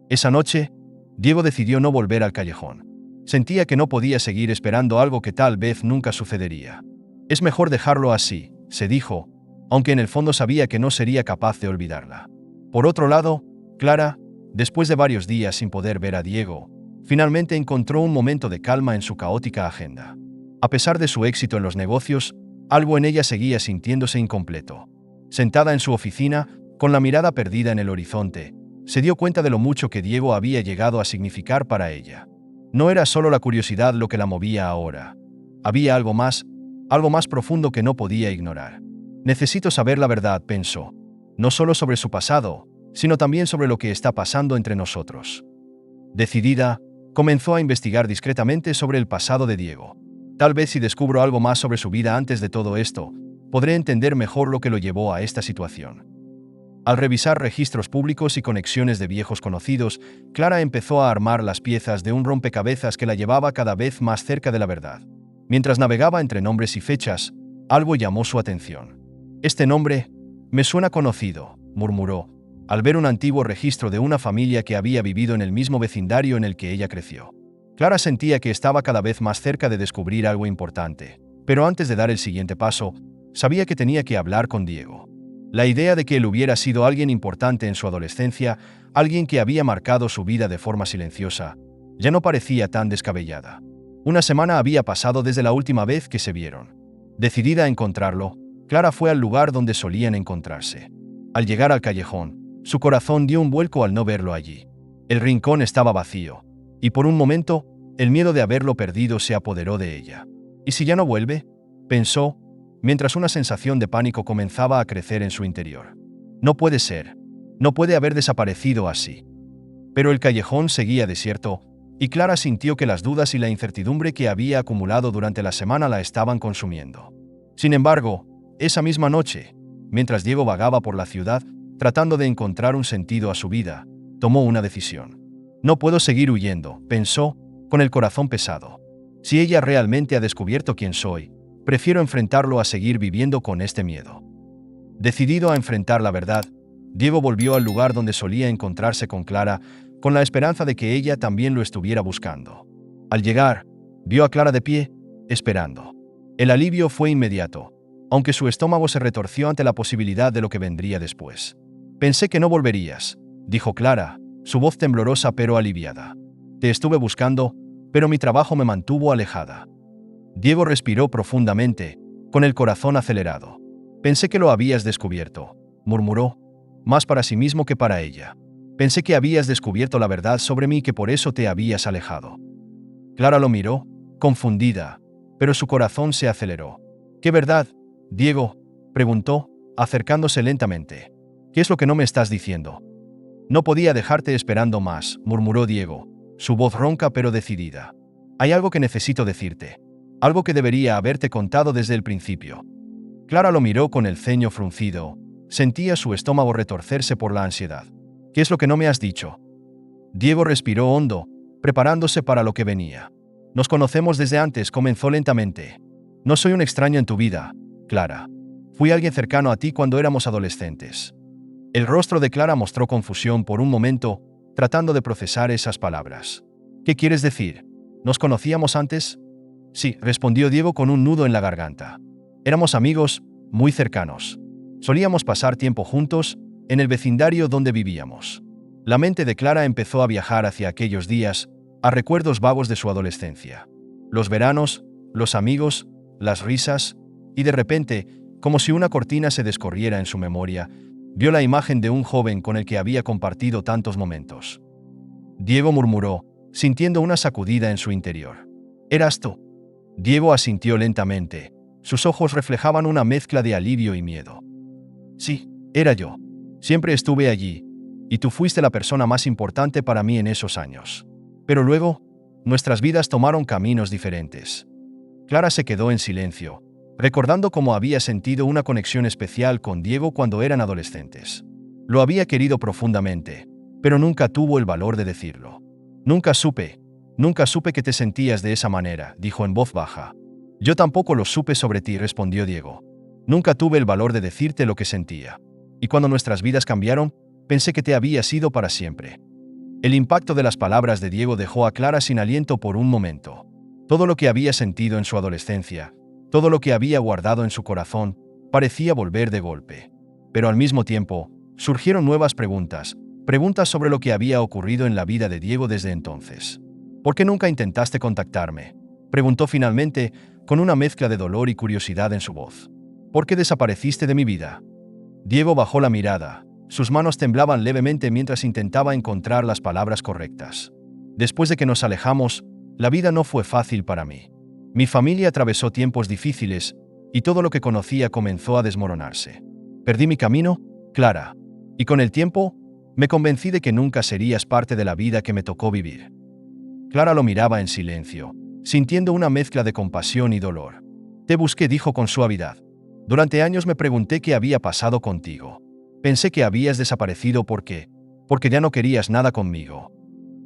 Esa noche, Diego decidió no volver al callejón. Sentía que no podía seguir esperando algo que tal vez nunca sucedería. Es mejor dejarlo así, se dijo, aunque en el fondo sabía que no sería capaz de olvidarla. Por otro lado, Clara, después de varios días sin poder ver a Diego, finalmente encontró un momento de calma en su caótica agenda. A pesar de su éxito en los negocios, algo en ella seguía sintiéndose incompleto. Sentada en su oficina, con la mirada perdida en el horizonte, se dio cuenta de lo mucho que Diego había llegado a significar para ella. No era solo la curiosidad lo que la movía ahora. Había algo más profundo que no podía ignorar. Necesito saber la verdad, pensó. No solo sobre su pasado, sino también sobre lo que está pasando entre nosotros. Decidida, comenzó a investigar discretamente sobre el pasado de Diego. Tal vez si descubro algo más sobre su vida antes de todo esto, podré entender mejor lo que lo llevó a esta situación. Al revisar registros públicos y conexiones de viejos conocidos, Clara empezó a armar las piezas de un rompecabezas que la llevaba cada vez más cerca de la verdad. Mientras navegaba entre nombres y fechas, algo llamó su atención. «Este nombre me suena conocido», murmuró, al ver un antiguo registro de una familia que había vivido en el mismo vecindario en el que ella creció. Clara sentía que estaba cada vez más cerca de descubrir algo importante, pero antes de dar el siguiente paso, sabía que tenía que hablar con Diego. La idea de que él hubiera sido alguien importante en su adolescencia, alguien que había marcado su vida de forma silenciosa, ya no parecía tan descabellada. Una semana había pasado desde la última vez que se vieron. Decidida a encontrarlo, Clara fue al lugar donde solían encontrarse. Al llegar al callejón, su corazón dio un vuelco al no verlo allí. El rincón estaba vacío, y por un momento, el miedo de haberlo perdido se apoderó de ella. ¿Y si ya no vuelve?, pensó, mientras una sensación de pánico comenzaba a crecer en su interior. No puede ser. No puede haber desaparecido así. Pero el callejón seguía desierto, y Clara sintió que las dudas y la incertidumbre que había acumulado durante la semana la estaban consumiendo. Sin embargo, esa misma noche, Mientras Diego vagaba por la ciudad, tratando de encontrar un sentido a su vida, tomó una decisión. No puedo seguir huyendo, pensó, con el corazón pesado. Si ella realmente ha descubierto quién soy, prefiero enfrentarlo a seguir viviendo con este miedo. Decidido a enfrentar la verdad, Diego volvió al lugar donde solía encontrarse con Clara, con la esperanza de que ella también lo estuviera buscando. Al llegar, vio a Clara de pie, esperando. El alivio fue inmediato, aunque su estómago se retorció ante la posibilidad de lo que vendría después. «Pensé que no volverías», dijo Clara, su voz temblorosa pero aliviada. «Te estuve buscando, pero mi trabajo me mantuvo alejada». Diego respiró profundamente, con el corazón acelerado. «Pensé que lo habías descubierto», murmuró, más para sí mismo que para ella. «Pensé que habías descubierto la verdad sobre mí y que por eso te habías alejado». Clara lo miró, confundida, pero su corazón se aceleró. «¿Qué verdad, Diego?», preguntó, acercándose lentamente. «¿Qué es lo que no me estás diciendo?». «No podía dejarte esperando más», murmuró Diego, su voz ronca pero decidida. «Hay algo que necesito decirte. Algo que debería haberte contado desde el principio». Clara lo miró con el ceño fruncido. Sentía su estómago retorcerse por la ansiedad. «¿Qué es lo que no me has dicho?». Diego respiró hondo, preparándose para lo que venía. «Nos conocemos desde antes», comenzó lentamente. «No soy un extraño en tu vida, Clara. Fui alguien cercano a ti cuando éramos adolescentes». El rostro de Clara mostró confusión por un momento, tratando de procesar esas palabras. «¿Qué quieres decir? ¿Nos conocíamos antes?». «Sí», respondió Diego con un nudo en la garganta. «Éramos amigos, muy cercanos. Solíamos pasar tiempo juntos, en el vecindario donde vivíamos». La mente de Clara empezó a viajar hacia aquellos días, a recuerdos vagos de su adolescencia. Los veranos, los amigos, las risas, y de repente, como si una cortina se descorriera en su memoria, vio la imagen de un joven con el que había compartido tantos momentos. Diego murmuró, sintiendo una sacudida en su interior. «¿Eras tú?». Diego asintió lentamente. Sus ojos reflejaban una mezcla de alivio y miedo. «Sí, era yo. Siempre estuve allí, y tú fuiste la persona más importante para mí en esos años. Pero luego, nuestras vidas tomaron caminos diferentes». Clara se quedó en silencio, recordando cómo había sentido una conexión especial con Diego cuando eran adolescentes. Lo había querido profundamente, pero nunca tuvo el valor de decirlo. Nunca supe que te sentías de esa manera», dijo en voz baja. «Yo tampoco lo supe sobre ti», respondió Diego. «Nunca tuve el valor de decirte lo que sentía. Y cuando nuestras vidas cambiaron, pensé que te habías ido para siempre». El impacto de las palabras de Diego dejó a Clara sin aliento por un momento. Todo lo que había sentido en su adolescencia, todo lo que había guardado en su corazón, parecía volver de golpe. Pero al mismo tiempo, surgieron nuevas preguntas sobre lo que había ocurrido en la vida de Diego desde entonces. «¿Por qué nunca intentaste contactarme?», preguntó finalmente, con una mezcla de dolor y curiosidad en su voz. «¿Por qué desapareciste de mi vida?». Diego bajó la mirada. Sus manos temblaban levemente mientras intentaba encontrar las palabras correctas. «Después de que nos alejamos, la vida no fue fácil para mí. Mi familia atravesó tiempos difíciles, y todo lo que conocía comenzó a desmoronarse. Perdí mi camino, Clara, y con el tiempo, me convencí de que nunca serías parte de la vida que me tocó vivir». Clara lo miraba en silencio, sintiendo una mezcla de compasión y dolor. «Te busqué», dijo con suavidad. «Durante años me pregunté qué había pasado contigo. Pensé que habías desaparecido porque ya no querías nada conmigo».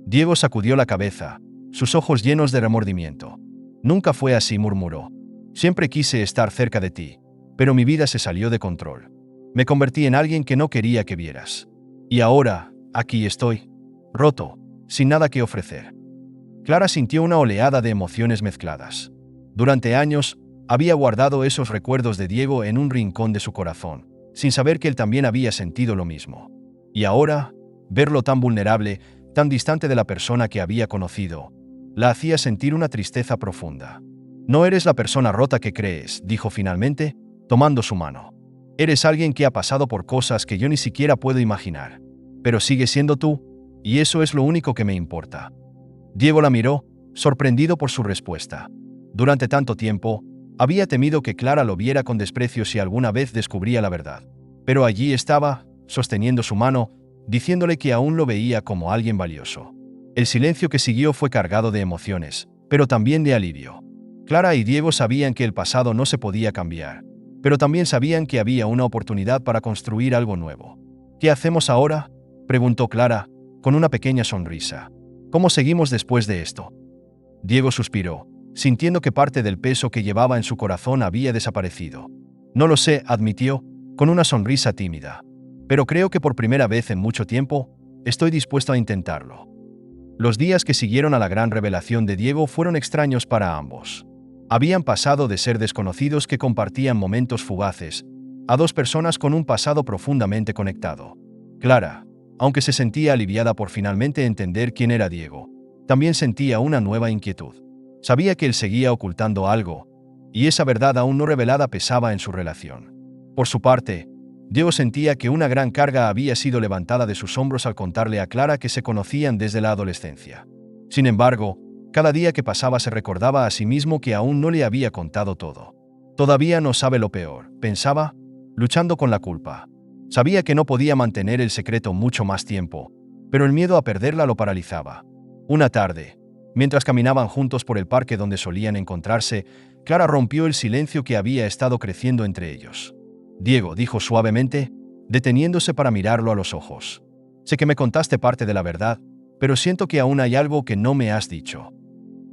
Diego sacudió la cabeza, sus ojos llenos de remordimiento. «Nunca fue así», murmuró. «Siempre quise estar cerca de ti, pero mi vida se salió de control. Me convertí en alguien que no quería que vieras. Y ahora, aquí estoy, roto, sin nada que ofrecer». Clara sintió una oleada de emociones mezcladas. Durante años, había guardado esos recuerdos de Diego en un rincón de su corazón, sin saber que él también había sentido lo mismo. Y ahora, verlo tan vulnerable, tan distante de la persona que había conocido, la hacía sentir una tristeza profunda. «No eres la persona rota que crees», dijo finalmente, tomando su mano. «Eres alguien que ha pasado por cosas que yo ni siquiera puedo imaginar. Pero sigues siendo tú, y eso es lo único que me importa». Diego la miró, sorprendido por su respuesta. Durante tanto tiempo, había temido que Clara lo viera con desprecio si alguna vez descubría la verdad. Pero allí estaba, sosteniendo su mano, diciéndole que aún lo veía como alguien valioso. El silencio que siguió fue cargado de emociones, pero también de alivio. Clara y Diego sabían que el pasado no se podía cambiar, pero también sabían que había una oportunidad para construir algo nuevo. ¿Qué hacemos ahora?, preguntó Clara, con una pequeña sonrisa. ¿Cómo seguimos después de esto? Diego suspiró, sintiendo que parte del peso que llevaba en su corazón había desaparecido. No lo sé, admitió, con una sonrisa tímida. Pero creo que por primera vez en mucho tiempo, estoy dispuesto a intentarlo. Los días que siguieron a la gran revelación de Diego fueron extraños para ambos. Habían pasado de ser desconocidos que compartían momentos fugaces, a dos personas con un pasado profundamente conectado. Clara, aunque se sentía aliviada por finalmente entender quién era Diego, también sentía una nueva inquietud. Sabía que él seguía ocultando algo, y esa verdad aún no revelada pesaba en su relación. Por su parte, Diego sentía que una gran carga había sido levantada de sus hombros al contarle a Clara que se conocían desde la adolescencia. Sin embargo, cada día que pasaba se recordaba a sí mismo que aún no le había contado todo. Todavía no sabe lo peor, pensaba, luchando con la culpa. Sabía que no podía mantener el secreto mucho más tiempo, pero el miedo a perderla lo paralizaba. Una tarde, mientras caminaban juntos por el parque donde solían encontrarse, Clara rompió el silencio que había estado creciendo entre ellos. Diego, dijo suavemente, deteniéndose para mirarlo a los ojos. Sé que me contaste parte de la verdad, pero siento que aún hay algo que no me has dicho.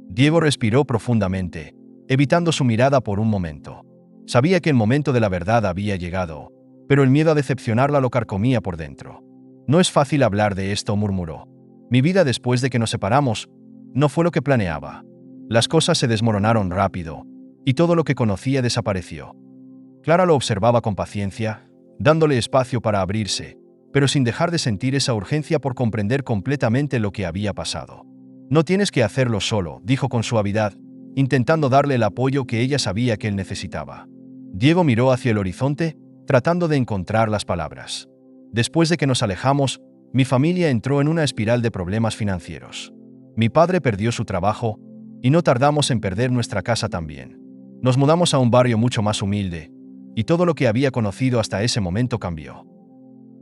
Diego respiró profundamente, evitando su mirada por un momento. Sabía que el momento de la verdad había llegado, pero el miedo a decepcionarla lo carcomía por dentro. No es fácil hablar de esto, murmuró. Mi vida después de que nos separamos no fue lo que planeaba. Las cosas se desmoronaron rápido, y todo lo que conocía desapareció. Clara lo observaba con paciencia, dándole espacio para abrirse, pero sin dejar de sentir esa urgencia por comprender completamente lo que había pasado. No tienes que hacerlo solo, dijo con suavidad, intentando darle el apoyo que ella sabía que él necesitaba. Diego miró hacia el horizonte, tratando de encontrar las palabras. Después de que nos alejamos, mi familia entró en una espiral de problemas financieros. Mi padre perdió su trabajo, y no tardamos en perder nuestra casa también. Nos mudamos a un barrio mucho más humilde, y todo lo que había conocido hasta ese momento cambió.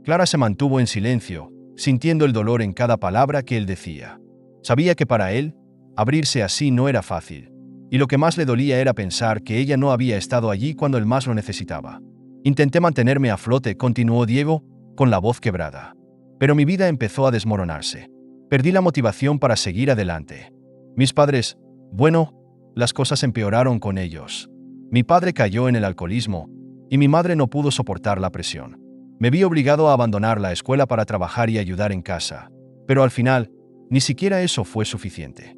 Clara se mantuvo en silencio, sintiendo el dolor en cada palabra que él decía. Sabía que para él, abrirse así no era fácil, y lo que más le dolía era pensar que ella no había estado allí cuando él más lo necesitaba. Intenté mantenerme a flote, continuó Diego, con la voz quebrada. Pero mi vida empezó a desmoronarse. Perdí la motivación para seguir adelante. Mis padres, bueno, las cosas empeoraron con ellos. Mi padre cayó en el alcoholismo, y mi madre no pudo soportar la presión. Me vi obligado a abandonar la escuela para trabajar y ayudar en casa, pero al final, ni siquiera eso fue suficiente.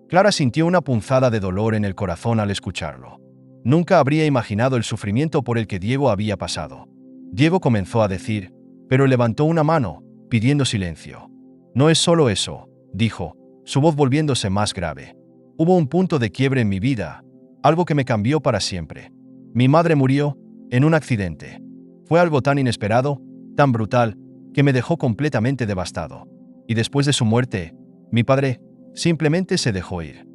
Clara sintió una punzada de dolor en el corazón al escucharlo. Nunca habría imaginado el sufrimiento por el que Diego había pasado. Diego comenzó a decir, pero levantó una mano, pidiendo silencio. No es solo eso, dijo, su voz volviéndose más grave. Hubo un punto de quiebre en mi vida, algo que me cambió para siempre. Mi madre murió en un accidente. Fue algo tan inesperado, tan brutal, que me dejó completamente devastado. Y después de su muerte, mi padre simplemente se dejó ir.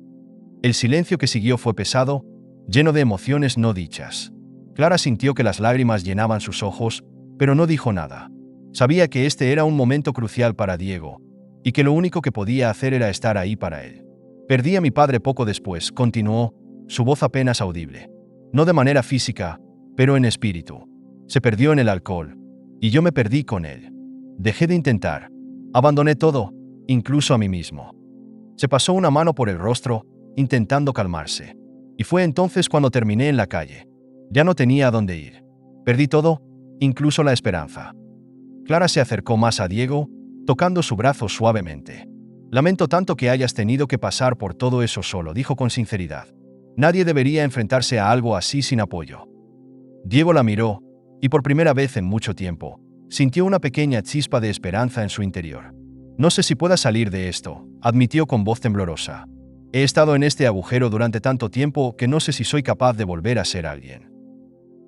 El silencio que siguió fue pesado, lleno de emociones no dichas. Clara sintió que las lágrimas llenaban sus ojos, pero no dijo nada. Sabía que este era un momento crucial para Diego, y que lo único que podía hacer era estar ahí para él. Perdí a mi padre poco después, continuó, su voz apenas audible. No de manera física, pero en espíritu. Se perdió en el alcohol, y yo me perdí con él. Dejé de intentar. Abandoné todo, incluso a mí mismo. Se pasó una mano por el rostro, intentando calmarse. Y fue entonces cuando terminé en la calle. Ya no tenía a dónde ir. Perdí todo, incluso la esperanza. Clara se acercó más a Diego, tocando su brazo suavemente. Lamento tanto que hayas tenido que pasar por todo eso solo, dijo con sinceridad. Nadie debería enfrentarse a algo así sin apoyo. Diego la miró, y por primera vez en mucho tiempo, sintió una pequeña chispa de esperanza en su interior. No sé si pueda salir de esto, admitió con voz temblorosa. He estado en este agujero durante tanto tiempo que no sé si soy capaz de volver a ser alguien.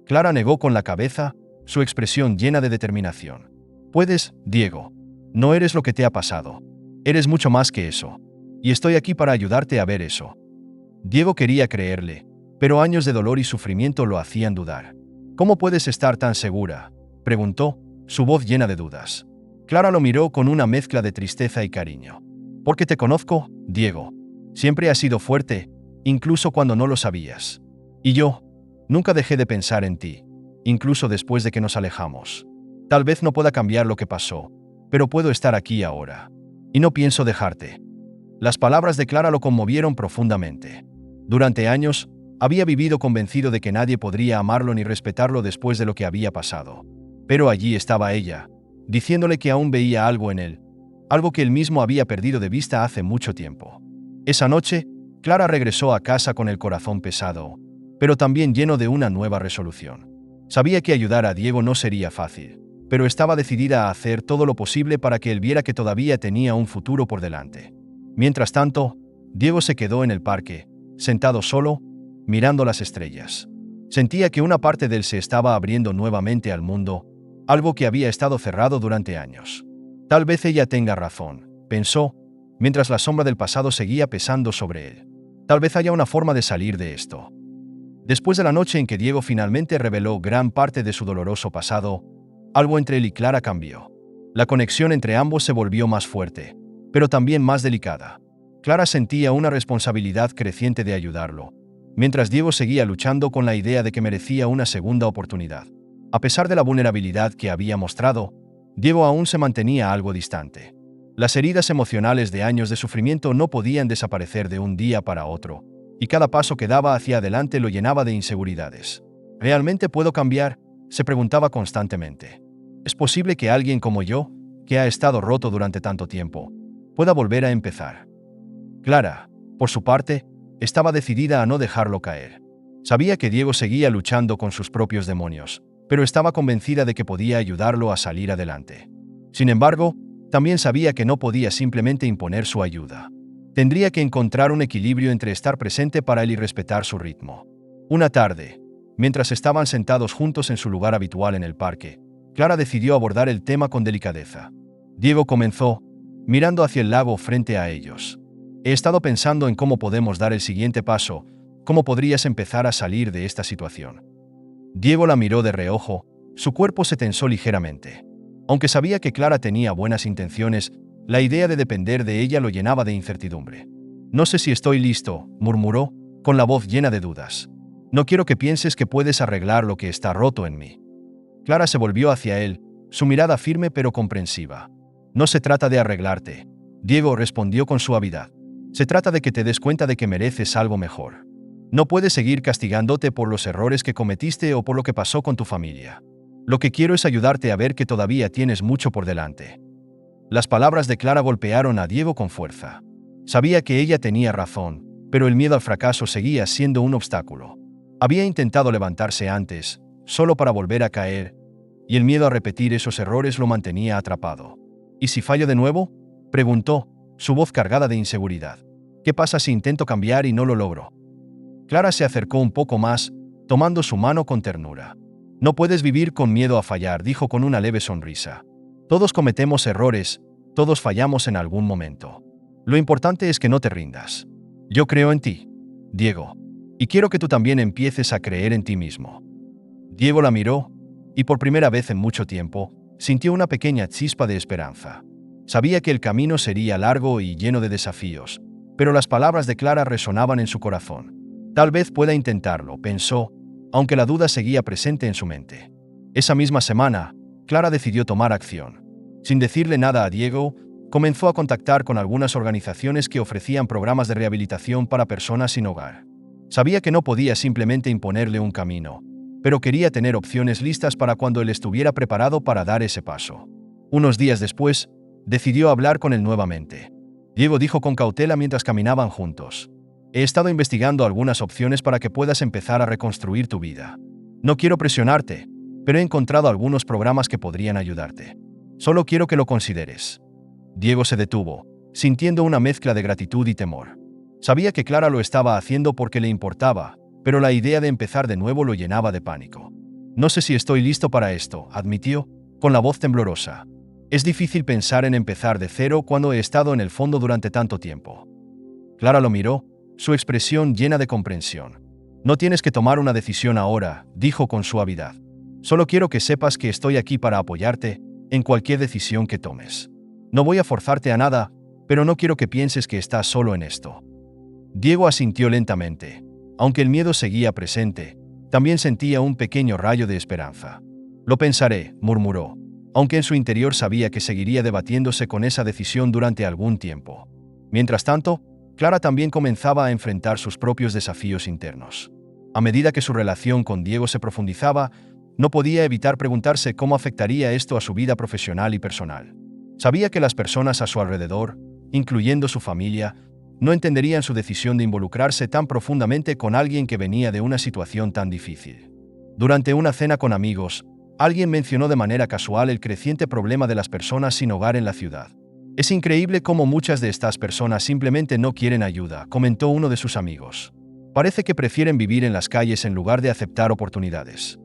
Clara negó con la cabeza, su expresión llena de determinación. Puedes, Diego. No eres lo que te ha pasado. Eres mucho más que eso. Y estoy aquí para ayudarte a ver eso. Diego quería creerle, pero años de dolor y sufrimiento lo hacían dudar. ¿Cómo puedes estar tan segura?, preguntó, su voz llena de dudas. Clara lo miró con una mezcla de tristeza y cariño. Porque te conozco, Diego. Siempre has sido fuerte, incluso cuando no lo sabías. Y yo, Nunca dejé de pensar en ti, incluso después de que nos alejamos. Tal vez no pueda cambiar lo que pasó, pero puedo estar aquí ahora. Y no pienso dejarte. Las palabras de Clara lo conmovieron profundamente. Durante años, había vivido convencido de que nadie podría amarlo ni respetarlo después de lo que había pasado. Pero allí estaba ella, diciéndole que aún veía algo en él, algo que él mismo había perdido de vista hace mucho tiempo. Esa noche, Clara regresó a casa con el corazón pesado, pero también lleno de una nueva resolución. Sabía que ayudar a Diego no sería fácil, pero estaba decidida a hacer todo lo posible para que él viera que todavía tenía un futuro por delante. Mientras tanto, Diego se quedó en el parque, sentado solo, mirando las estrellas. Sentía que una parte de él se estaba abriendo nuevamente al mundo, algo que había estado cerrado durante años. Tal vez ella tenga razón, pensó, mientras la sombra del pasado seguía pesando sobre él. Tal vez haya una forma de salir de esto. Después de la noche en que Diego finalmente reveló gran parte de su doloroso pasado, algo entre él y Clara cambió. La conexión entre ambos se volvió más fuerte, pero también más delicada. Clara sentía una responsabilidad creciente de ayudarlo, mientras Diego seguía luchando con la idea de que merecía una segunda oportunidad. A pesar de la vulnerabilidad que había mostrado, Diego aún se mantenía algo distante. Las heridas emocionales de años de sufrimiento no podían desaparecer de un día para otro, y cada paso que daba hacia adelante lo llenaba de inseguridades. ¿Realmente puedo cambiar?, se preguntaba constantemente. ¿Es posible que alguien como yo, que ha estado roto durante tanto tiempo, pueda volver a empezar? Clara, por su parte, estaba decidida a no dejarlo caer. Sabía que Diego seguía luchando con sus propios demonios, pero estaba convencida de que podía ayudarlo a salir adelante. Sin embargo, también sabía que no podía simplemente imponer su ayuda. Tendría que encontrar un equilibrio entre estar presente para él y respetar su ritmo. Una tarde, mientras estaban sentados juntos en su lugar habitual en el parque, Clara decidió abordar el tema con delicadeza. Diego comenzó, mirando hacia el lago frente a ellos. He estado pensando en cómo podemos dar el siguiente paso, cómo podrías empezar a salir de esta situación. Diego la miró de reojo, su cuerpo se tensó ligeramente. Aunque sabía que Clara tenía buenas intenciones, la idea de depender de ella lo llenaba de incertidumbre. No sé si estoy listo, murmuró, con la voz llena de dudas. No quiero que pienses que puedes arreglar lo que está roto en mí. Clara se volvió hacia él, su mirada firme pero comprensiva. No se trata de arreglarte, Diego respondió con suavidad. Se trata de que te des cuenta de que mereces algo mejor. No puedes seguir castigándote por los errores que cometiste o por lo que pasó con tu familia. Lo que quiero es ayudarte a ver que todavía tienes mucho por delante. Las palabras de Clara golpearon a Diego con fuerza. Sabía que ella tenía razón, pero el miedo al fracaso seguía siendo un obstáculo. Había intentado levantarse antes, solo para volver a caer, y el miedo a repetir esos errores lo mantenía atrapado. ¿Y si fallo de nuevo?, preguntó, su voz cargada de inseguridad. ¿Qué pasa si intento cambiar y no lo logro? Clara se acercó un poco más, tomando su mano con ternura. No puedes vivir con miedo a fallar, dijo con una leve sonrisa. Todos cometemos errores, todos fallamos en algún momento. Lo importante es que no te rindas. Yo creo en ti, Diego, y quiero que tú también empieces a creer en ti mismo. Diego la miró, y por primera vez en mucho tiempo, sintió una pequeña chispa de esperanza. Sabía que el camino sería largo y lleno de desafíos, pero las palabras de Clara resonaban en su corazón. Tal vez pueda intentarlo, pensó, aunque la duda seguía presente en su mente. Esa misma semana, Clara decidió tomar acción. Sin decirle nada a Diego, comenzó a contactar con algunas organizaciones que ofrecían programas de rehabilitación para personas sin hogar. Sabía que no podía simplemente imponerle un camino, pero quería tener opciones listas para cuando él estuviera preparado para dar ese paso. Unos días después, decidió hablar con él nuevamente. Diego dijo con cautela mientras caminaban juntos. He estado investigando algunas opciones para que puedas empezar a reconstruir tu vida. No quiero presionarte, pero he encontrado algunos programas que podrían ayudarte. Solo quiero que lo consideres. Diego se detuvo, sintiendo una mezcla de gratitud y temor. Sabía que Clara lo estaba haciendo porque le importaba, pero la idea de empezar de nuevo lo llenaba de pánico. No sé si estoy listo para esto, admitió, con la voz temblorosa. Es difícil pensar en empezar de cero cuando he estado en el fondo durante tanto tiempo. Clara lo miró, su expresión llena de comprensión. No tienes que tomar una decisión ahora, dijo con suavidad. Solo quiero que sepas que estoy aquí para apoyarte en cualquier decisión que tomes. No voy a forzarte a nada, pero no quiero que pienses que estás solo en esto. Diego asintió lentamente. Aunque el miedo seguía presente, También sentía un pequeño rayo de esperanza. Lo pensaré, murmuró, aunque en su interior sabía que seguiría debatiéndose con esa decisión durante algún tiempo. Mientras tanto, Clara también comenzaba a enfrentar sus propios desafíos internos. A medida que su relación con Diego se profundizaba, no podía evitar preguntarse cómo afectaría esto a su vida profesional y personal. Sabía que las personas a su alrededor, incluyendo su familia, no entenderían su decisión de involucrarse tan profundamente con alguien que venía de una situación tan difícil. Durante una cena con amigos, alguien mencionó de manera casual el creciente problema de las personas sin hogar en la ciudad. Es increíble cómo muchas de estas personas simplemente no quieren ayuda, comentó uno de sus amigos. Parece que prefieren vivir en las calles en lugar de aceptar oportunidades.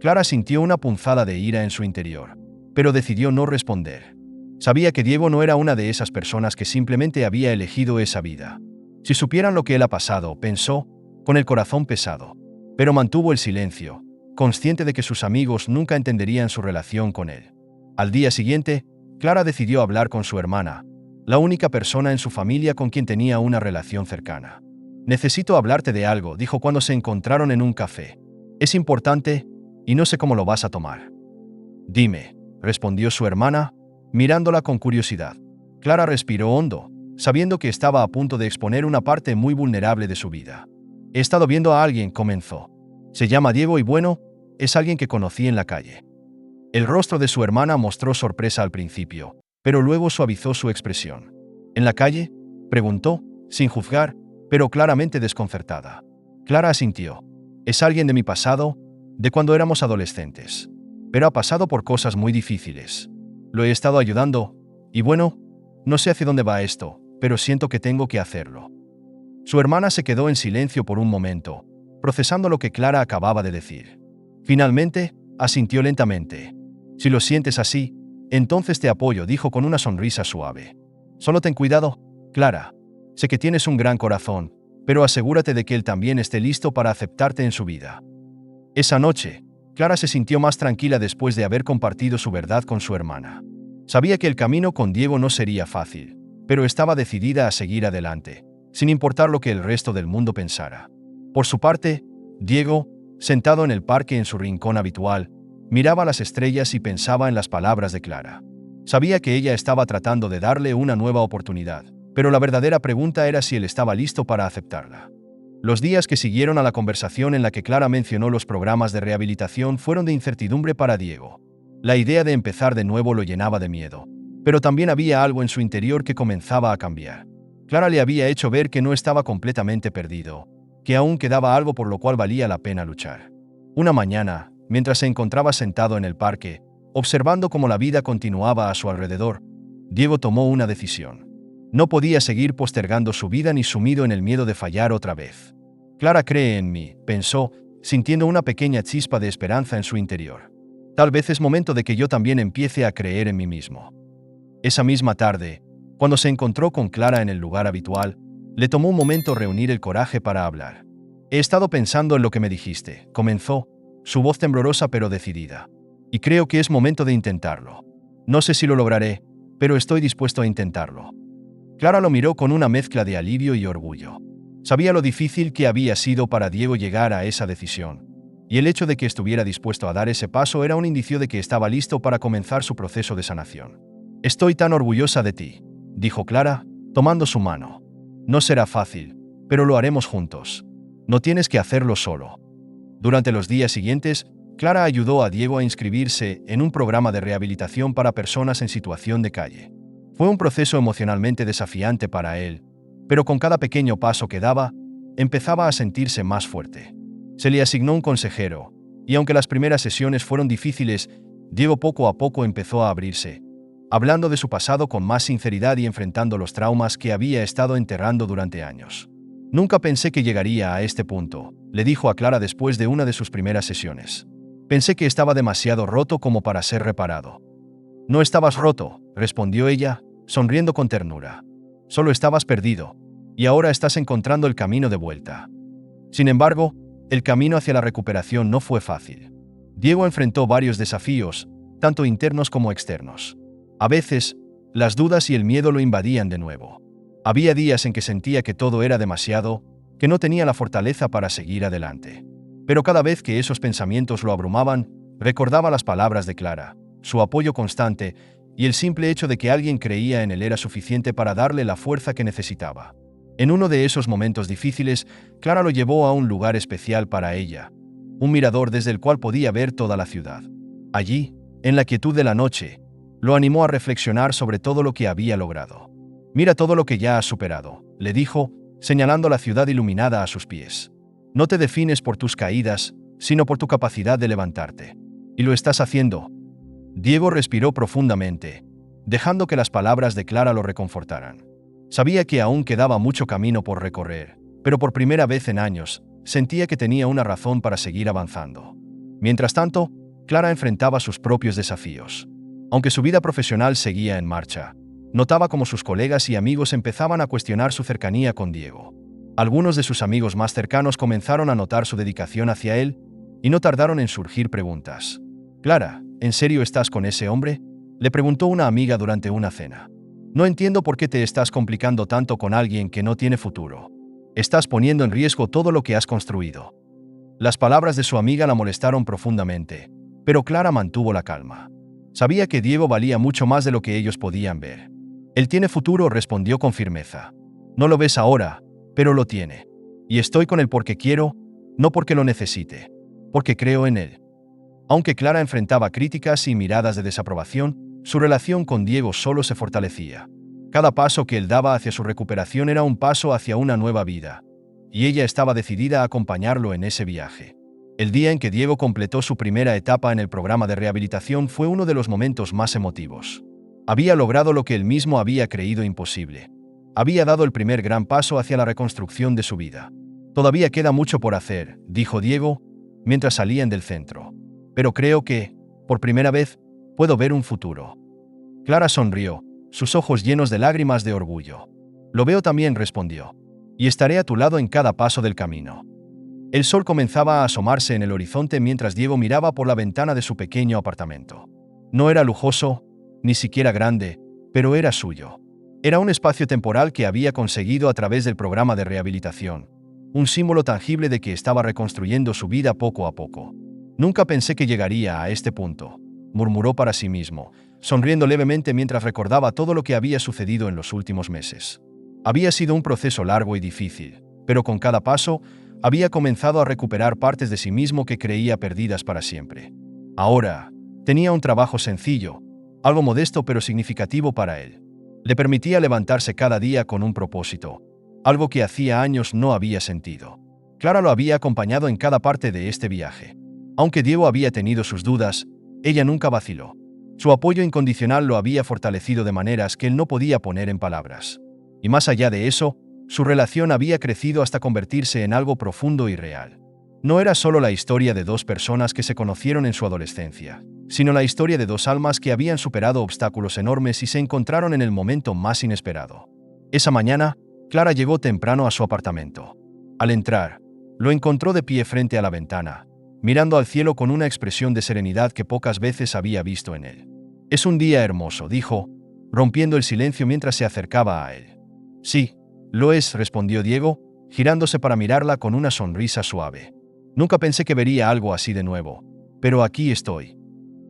Clara sintió una punzada de ira en su interior, pero decidió no responder. Sabía que Diego no era una de esas personas que simplemente había elegido esa vida. Si supieran lo que él ha pasado, pensó, con el corazón pesado, pero mantuvo el silencio, consciente de que sus amigos nunca entenderían su relación con él. Al día siguiente, Clara decidió hablar con su hermana, la única persona en su familia con quien tenía una relación cercana. «Necesito hablarte de algo», dijo cuando se encontraron en un café. «Es importante y no sé cómo lo vas a tomar». «Dime», respondió su hermana, mirándola con curiosidad. Clara respiró hondo, sabiendo que estaba a punto de exponer una parte muy vulnerable de su vida. «He estado viendo a alguien», comenzó. «Se llama Diego y bueno, es alguien que conocí en la calle». El rostro de su hermana mostró sorpresa al principio, pero luego suavizó su expresión. «¿En la calle?», preguntó, sin juzgar, pero claramente desconcertada. Clara asintió. «Es alguien de mi pasado, de cuando éramos adolescentes. Pero ha pasado por cosas muy difíciles. Lo he estado ayudando, y bueno, no sé hacia dónde va esto, pero siento que tengo que hacerlo». Su hermana se quedó en silencio por un momento, procesando lo que Clara acababa de decir. Finalmente, asintió lentamente. «Si lo sientes así, entonces te apoyo», dijo con una sonrisa suave. «Solo ten cuidado, Clara. Sé que tienes un gran corazón, pero asegúrate de que él también esté listo para aceptarte en su vida». Esa noche, Clara se sintió más tranquila después de haber compartido su verdad con su hermana. Sabía que el camino con Diego no sería fácil, pero estaba decidida a seguir adelante, sin importar lo que el resto del mundo pensara. Por su parte, Diego, sentado en el parque en su rincón habitual, miraba las estrellas y pensaba en las palabras de Clara. Sabía que ella estaba tratando de darle una nueva oportunidad, pero la verdadera pregunta era si él estaba listo para aceptarla. Los días que siguieron a la conversación en la que Clara mencionó los programas de rehabilitación fueron de incertidumbre para Diego. La idea de empezar de nuevo lo llenaba de miedo, pero también había algo en su interior que comenzaba a cambiar. Clara le había hecho ver que no estaba completamente perdido, que aún quedaba algo por lo cual valía la pena luchar. Una mañana, mientras se encontraba sentado en el parque, observando cómo la vida continuaba a su alrededor, Diego tomó una decisión. No podía seguir postergando su vida ni sumido en el miedo de fallar otra vez. «Clara cree en mí», pensó, sintiendo una pequeña chispa de esperanza en su interior. «Tal vez es momento de que yo también empiece a creer en mí mismo». Esa misma tarde, cuando se encontró con Clara en el lugar habitual, le tomó un momento reunir el coraje para hablar. «He estado pensando en lo que me dijiste», comenzó, su voz temblorosa pero decidida. «Y creo que es momento de intentarlo. No sé si lo lograré, pero estoy dispuesto a intentarlo». Clara lo miró con una mezcla de alivio y orgullo. Sabía lo difícil que había sido para Diego llegar a esa decisión, y el hecho de que estuviera dispuesto a dar ese paso era un indicio de que estaba listo para comenzar su proceso de sanación. «Estoy tan orgullosa de ti», dijo Clara, tomando su mano. «No será fácil, pero lo haremos juntos. No tienes que hacerlo solo». Durante los días siguientes, Clara ayudó a Diego a inscribirse en un programa de rehabilitación para personas en situación de calle. Fue un proceso emocionalmente desafiante para él, pero con cada pequeño paso que daba, empezaba a sentirse más fuerte. Se le asignó un consejero, y aunque las primeras sesiones fueron difíciles, Diego poco a poco empezó a abrirse, hablando de su pasado con más sinceridad y enfrentando los traumas que había estado enterrando durante años. «Nunca pensé que llegaría a este punto», le dijo a Clara después de una de sus primeras sesiones. «Pensé que estaba demasiado roto como para ser reparado». «No estabas roto», respondió ella, sonriendo con ternura. «Solo estabas perdido, y ahora estás encontrando el camino de vuelta». Sin embargo, el camino hacia la recuperación no fue fácil. Diego enfrentó varios desafíos, tanto internos como externos. A veces, las dudas y el miedo lo invadían de nuevo. Había días en que sentía que todo era demasiado, que no tenía la fortaleza para seguir adelante. Pero cada vez que esos pensamientos lo abrumaban, recordaba las palabras de Clara, su apoyo constante, y el simple hecho de que alguien creía en él era suficiente para darle la fuerza que necesitaba. En uno de esos momentos difíciles, Clara lo llevó a un lugar especial para ella, un mirador desde el cual podía ver toda la ciudad. Allí, en la quietud de la noche, lo animó a reflexionar sobre todo lo que había logrado. «Mira todo lo que ya has superado», le dijo, señalando la ciudad iluminada a sus pies. «No te defines por tus caídas, sino por tu capacidad de levantarte. Y lo estás haciendo». Diego respiró profundamente, dejando que las palabras de Clara lo reconfortaran. Sabía que aún quedaba mucho camino por recorrer, pero por primera vez en años, sentía que tenía una razón para seguir avanzando. Mientras tanto, Clara enfrentaba sus propios desafíos. Aunque su vida profesional seguía en marcha, notaba cómo sus colegas y amigos empezaban a cuestionar su cercanía con Diego. Algunos de sus amigos más cercanos comenzaron a notar su dedicación hacia él, y no tardaron en surgir preguntas. «Clara, ¿en serio estás con ese hombre?», le preguntó una amiga durante una cena. «No entiendo por qué te estás complicando tanto con alguien que no tiene futuro. Estás poniendo en riesgo todo lo que has construido». Las palabras de su amiga la molestaron profundamente, pero Clara mantuvo la calma. Sabía que Diego valía mucho más de lo que ellos podían ver. «Él tiene futuro», respondió con firmeza. «No lo ves ahora, pero lo tiene. Y estoy con él porque quiero, no porque lo necesite, porque creo en él». Aunque Clara enfrentaba críticas y miradas de desaprobación, su relación con Diego solo se fortalecía. Cada paso que él daba hacia su recuperación era un paso hacia una nueva vida, y ella estaba decidida a acompañarlo en ese viaje. El día en que Diego completó su primera etapa en el programa de rehabilitación fue uno de los momentos más emotivos. Había logrado lo que él mismo había creído imposible. Había dado el primer gran paso hacia la reconstrucción de su vida. «Todavía queda mucho por hacer», dijo Diego, mientras salían del centro. «Pero creo que, por primera vez, puedo ver un futuro». Clara sonrió, sus ojos llenos de lágrimas de orgullo. «Lo veo también», respondió. «Y estaré a tu lado en cada paso del camino». El sol comenzaba a asomarse en el horizonte mientras Diego miraba por la ventana de su pequeño apartamento. No era lujoso, ni siquiera grande, pero era suyo. Era un espacio temporal que había conseguido a través del programa de rehabilitación, un símbolo tangible de que estaba reconstruyendo su vida poco a poco. «Nunca pensé que llegaría a este punto», murmuró para sí mismo, sonriendo levemente mientras recordaba todo lo que había sucedido en los últimos meses. Había sido un proceso largo y difícil, pero con cada paso, había comenzado a recuperar partes de sí mismo que creía perdidas para siempre. Ahora, tenía un trabajo sencillo, algo modesto pero significativo para él. Le permitía levantarse cada día con un propósito, algo que hacía años no había sentido. Clara lo había acompañado en cada parte de este viaje. Aunque Diego había tenido sus dudas, ella nunca vaciló. Su apoyo incondicional lo había fortalecido de maneras que él no podía poner en palabras. Y más allá de eso, su relación había crecido hasta convertirse en algo profundo y real. No era solo la historia de dos personas que se conocieron en su adolescencia, sino la historia de dos almas que habían superado obstáculos enormes y se encontraron en el momento más inesperado. Esa mañana, Clara llegó temprano a su apartamento. Al entrar, lo encontró de pie frente a la ventana, mirando al cielo con una expresión de serenidad que pocas veces había visto en él. «Es un día hermoso», dijo, rompiendo el silencio mientras se acercaba a él. «Sí, lo es», respondió Diego, girándose para mirarla con una sonrisa suave. «Nunca pensé que vería algo así de nuevo, pero aquí estoy».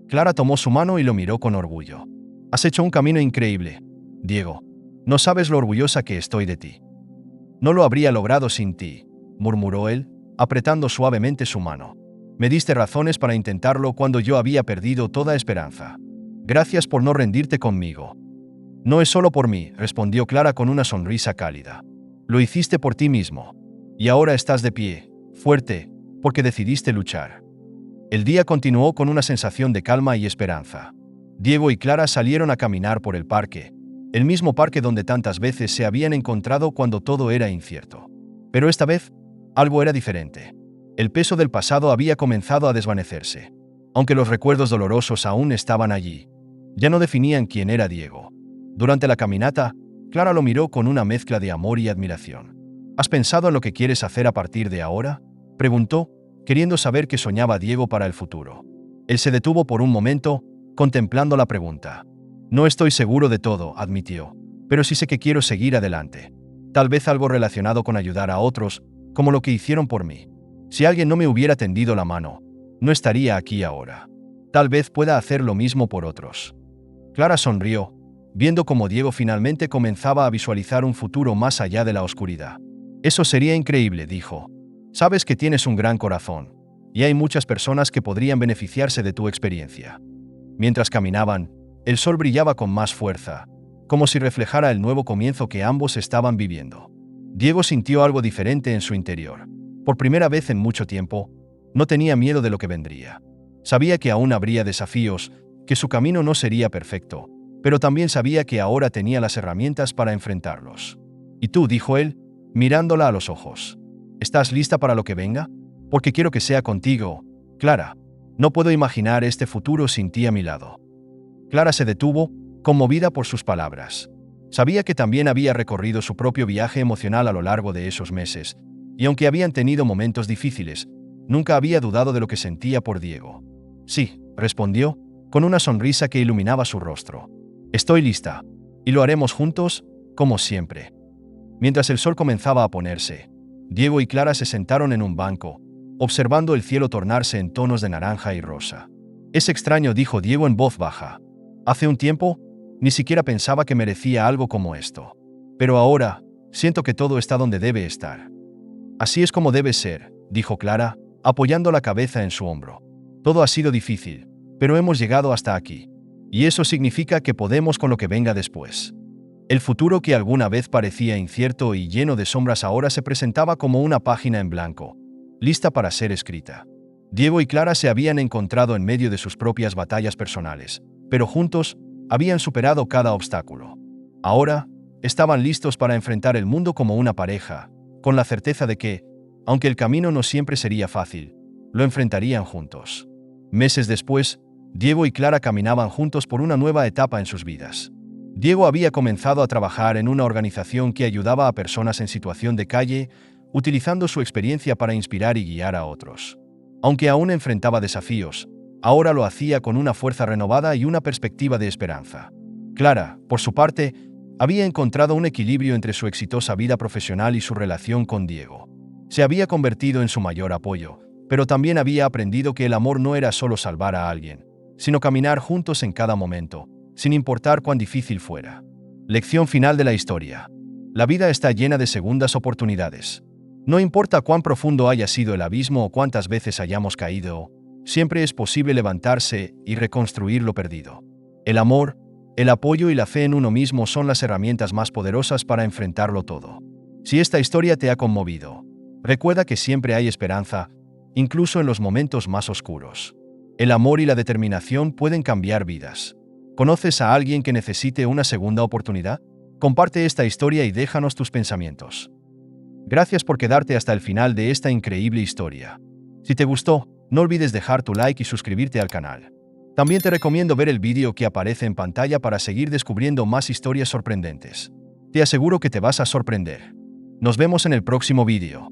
Clara tomó su mano y lo miró con orgullo. «Has hecho un camino increíble, Diego. No sabes lo orgullosa que estoy de ti». «No lo habría logrado sin ti», murmuró él, apretando suavemente su mano. «Me diste razones para intentarlo cuando yo había perdido toda esperanza. Gracias por no rendirte conmigo». «No es solo por mí», respondió Clara con una sonrisa cálida. «Lo hiciste por ti mismo. Y ahora estás de pie, fuerte, porque decidiste luchar». El día continuó con una sensación de calma y esperanza. Diego y Clara salieron a caminar por el parque, el mismo parque donde tantas veces se habían encontrado cuando todo era incierto. Pero esta vez, algo era diferente. El peso del pasado había comenzado a desvanecerse. Aunque los recuerdos dolorosos aún estaban allí, ya no definían quién era Diego. Durante la caminata, Clara lo miró con una mezcla de amor y admiración. «¿Has pensado en lo que quieres hacer a partir de ahora?», preguntó, queriendo saber qué soñaba Diego para el futuro. Él se detuvo por un momento, contemplando la pregunta. «No estoy seguro de todo», admitió, «pero sí sé que quiero seguir adelante. Tal vez algo relacionado con ayudar a otros, como lo que hicieron por mí». Si alguien no me hubiera tendido la mano, no estaría aquí ahora. Tal vez pueda hacer lo mismo por otros. Clara sonrió, viendo cómo Diego finalmente comenzaba a visualizar un futuro más allá de la oscuridad. Eso sería increíble, dijo. Sabes que tienes un gran corazón, y hay muchas personas que podrían beneficiarse de tu experiencia. Mientras caminaban, el sol brillaba con más fuerza, como si reflejara el nuevo comienzo que ambos estaban viviendo. Diego sintió algo diferente en su interior. Por primera vez en mucho tiempo, no tenía miedo de lo que vendría. Sabía que aún habría desafíos, que su camino no sería perfecto, pero también sabía que ahora tenía las herramientas para enfrentarlos. «¿Y tú?», dijo él, mirándola a los ojos. «¿Estás lista para lo que venga? Porque quiero que sea contigo, Clara. No puedo imaginar este futuro sin ti a mi lado». Clara se detuvo, conmovida por sus palabras. Sabía que también había recorrido su propio viaje emocional a lo largo de esos meses, y aunque habían tenido momentos difíciles, nunca había dudado de lo que sentía por Diego. «Sí», respondió, con una sonrisa que iluminaba su rostro. «Estoy lista, y lo haremos juntos, como siempre». Mientras el sol comenzaba a ponerse, Diego y Clara se sentaron en un banco, observando el cielo tornarse en tonos de naranja y rosa. «Es extraño», dijo Diego en voz baja. «Hace un tiempo, ni siquiera pensaba que merecía algo como esto. Pero ahora, siento que todo está donde debe estar». «Así es como debe ser», dijo Clara, apoyando la cabeza en su hombro. «Todo ha sido difícil, pero hemos llegado hasta aquí. Y eso significa que podemos con lo que venga después». El futuro que alguna vez parecía incierto y lleno de sombras ahora se presentaba como una página en blanco, lista para ser escrita. Diego y Clara se habían encontrado en medio de sus propias batallas personales, pero juntos habían superado cada obstáculo. Ahora, estaban listos para enfrentar el mundo como una pareja, con la certeza de que, aunque el camino no siempre sería fácil, lo enfrentarían juntos. Meses después, Diego y Clara caminaban juntos por una nueva etapa en sus vidas. Diego había comenzado a trabajar en una organización que ayudaba a personas en situación de calle, utilizando su experiencia para inspirar y guiar a otros. Aunque aún enfrentaba desafíos, ahora lo hacía con una fuerza renovada y una perspectiva de esperanza. Clara, por su parte, había encontrado un equilibrio entre su exitosa vida profesional y su relación con Diego. Se había convertido en su mayor apoyo, pero también había aprendido que el amor no era solo salvar a alguien, sino caminar juntos en cada momento, sin importar cuán difícil fuera. Lección final de la historia. La vida está llena de segundas oportunidades. No importa cuán profundo haya sido el abismo o cuántas veces hayamos caído, siempre es posible levantarse y reconstruir lo perdido. El amor, el apoyo y la fe en uno mismo son las herramientas más poderosas para enfrentarlo todo. Si esta historia te ha conmovido, recuerda que siempre hay esperanza, incluso en los momentos más oscuros. El amor y la determinación pueden cambiar vidas. ¿Conoces a alguien que necesite una segunda oportunidad? Comparte esta historia y déjanos tus pensamientos. Gracias por quedarte hasta el final de esta increíble historia. Si te gustó, no olvides dejar tu like y suscribirte al canal. También te recomiendo ver el vídeo que aparece en pantalla para seguir descubriendo más historias sorprendentes. Te aseguro que te vas a sorprender. Nos vemos en el próximo vídeo.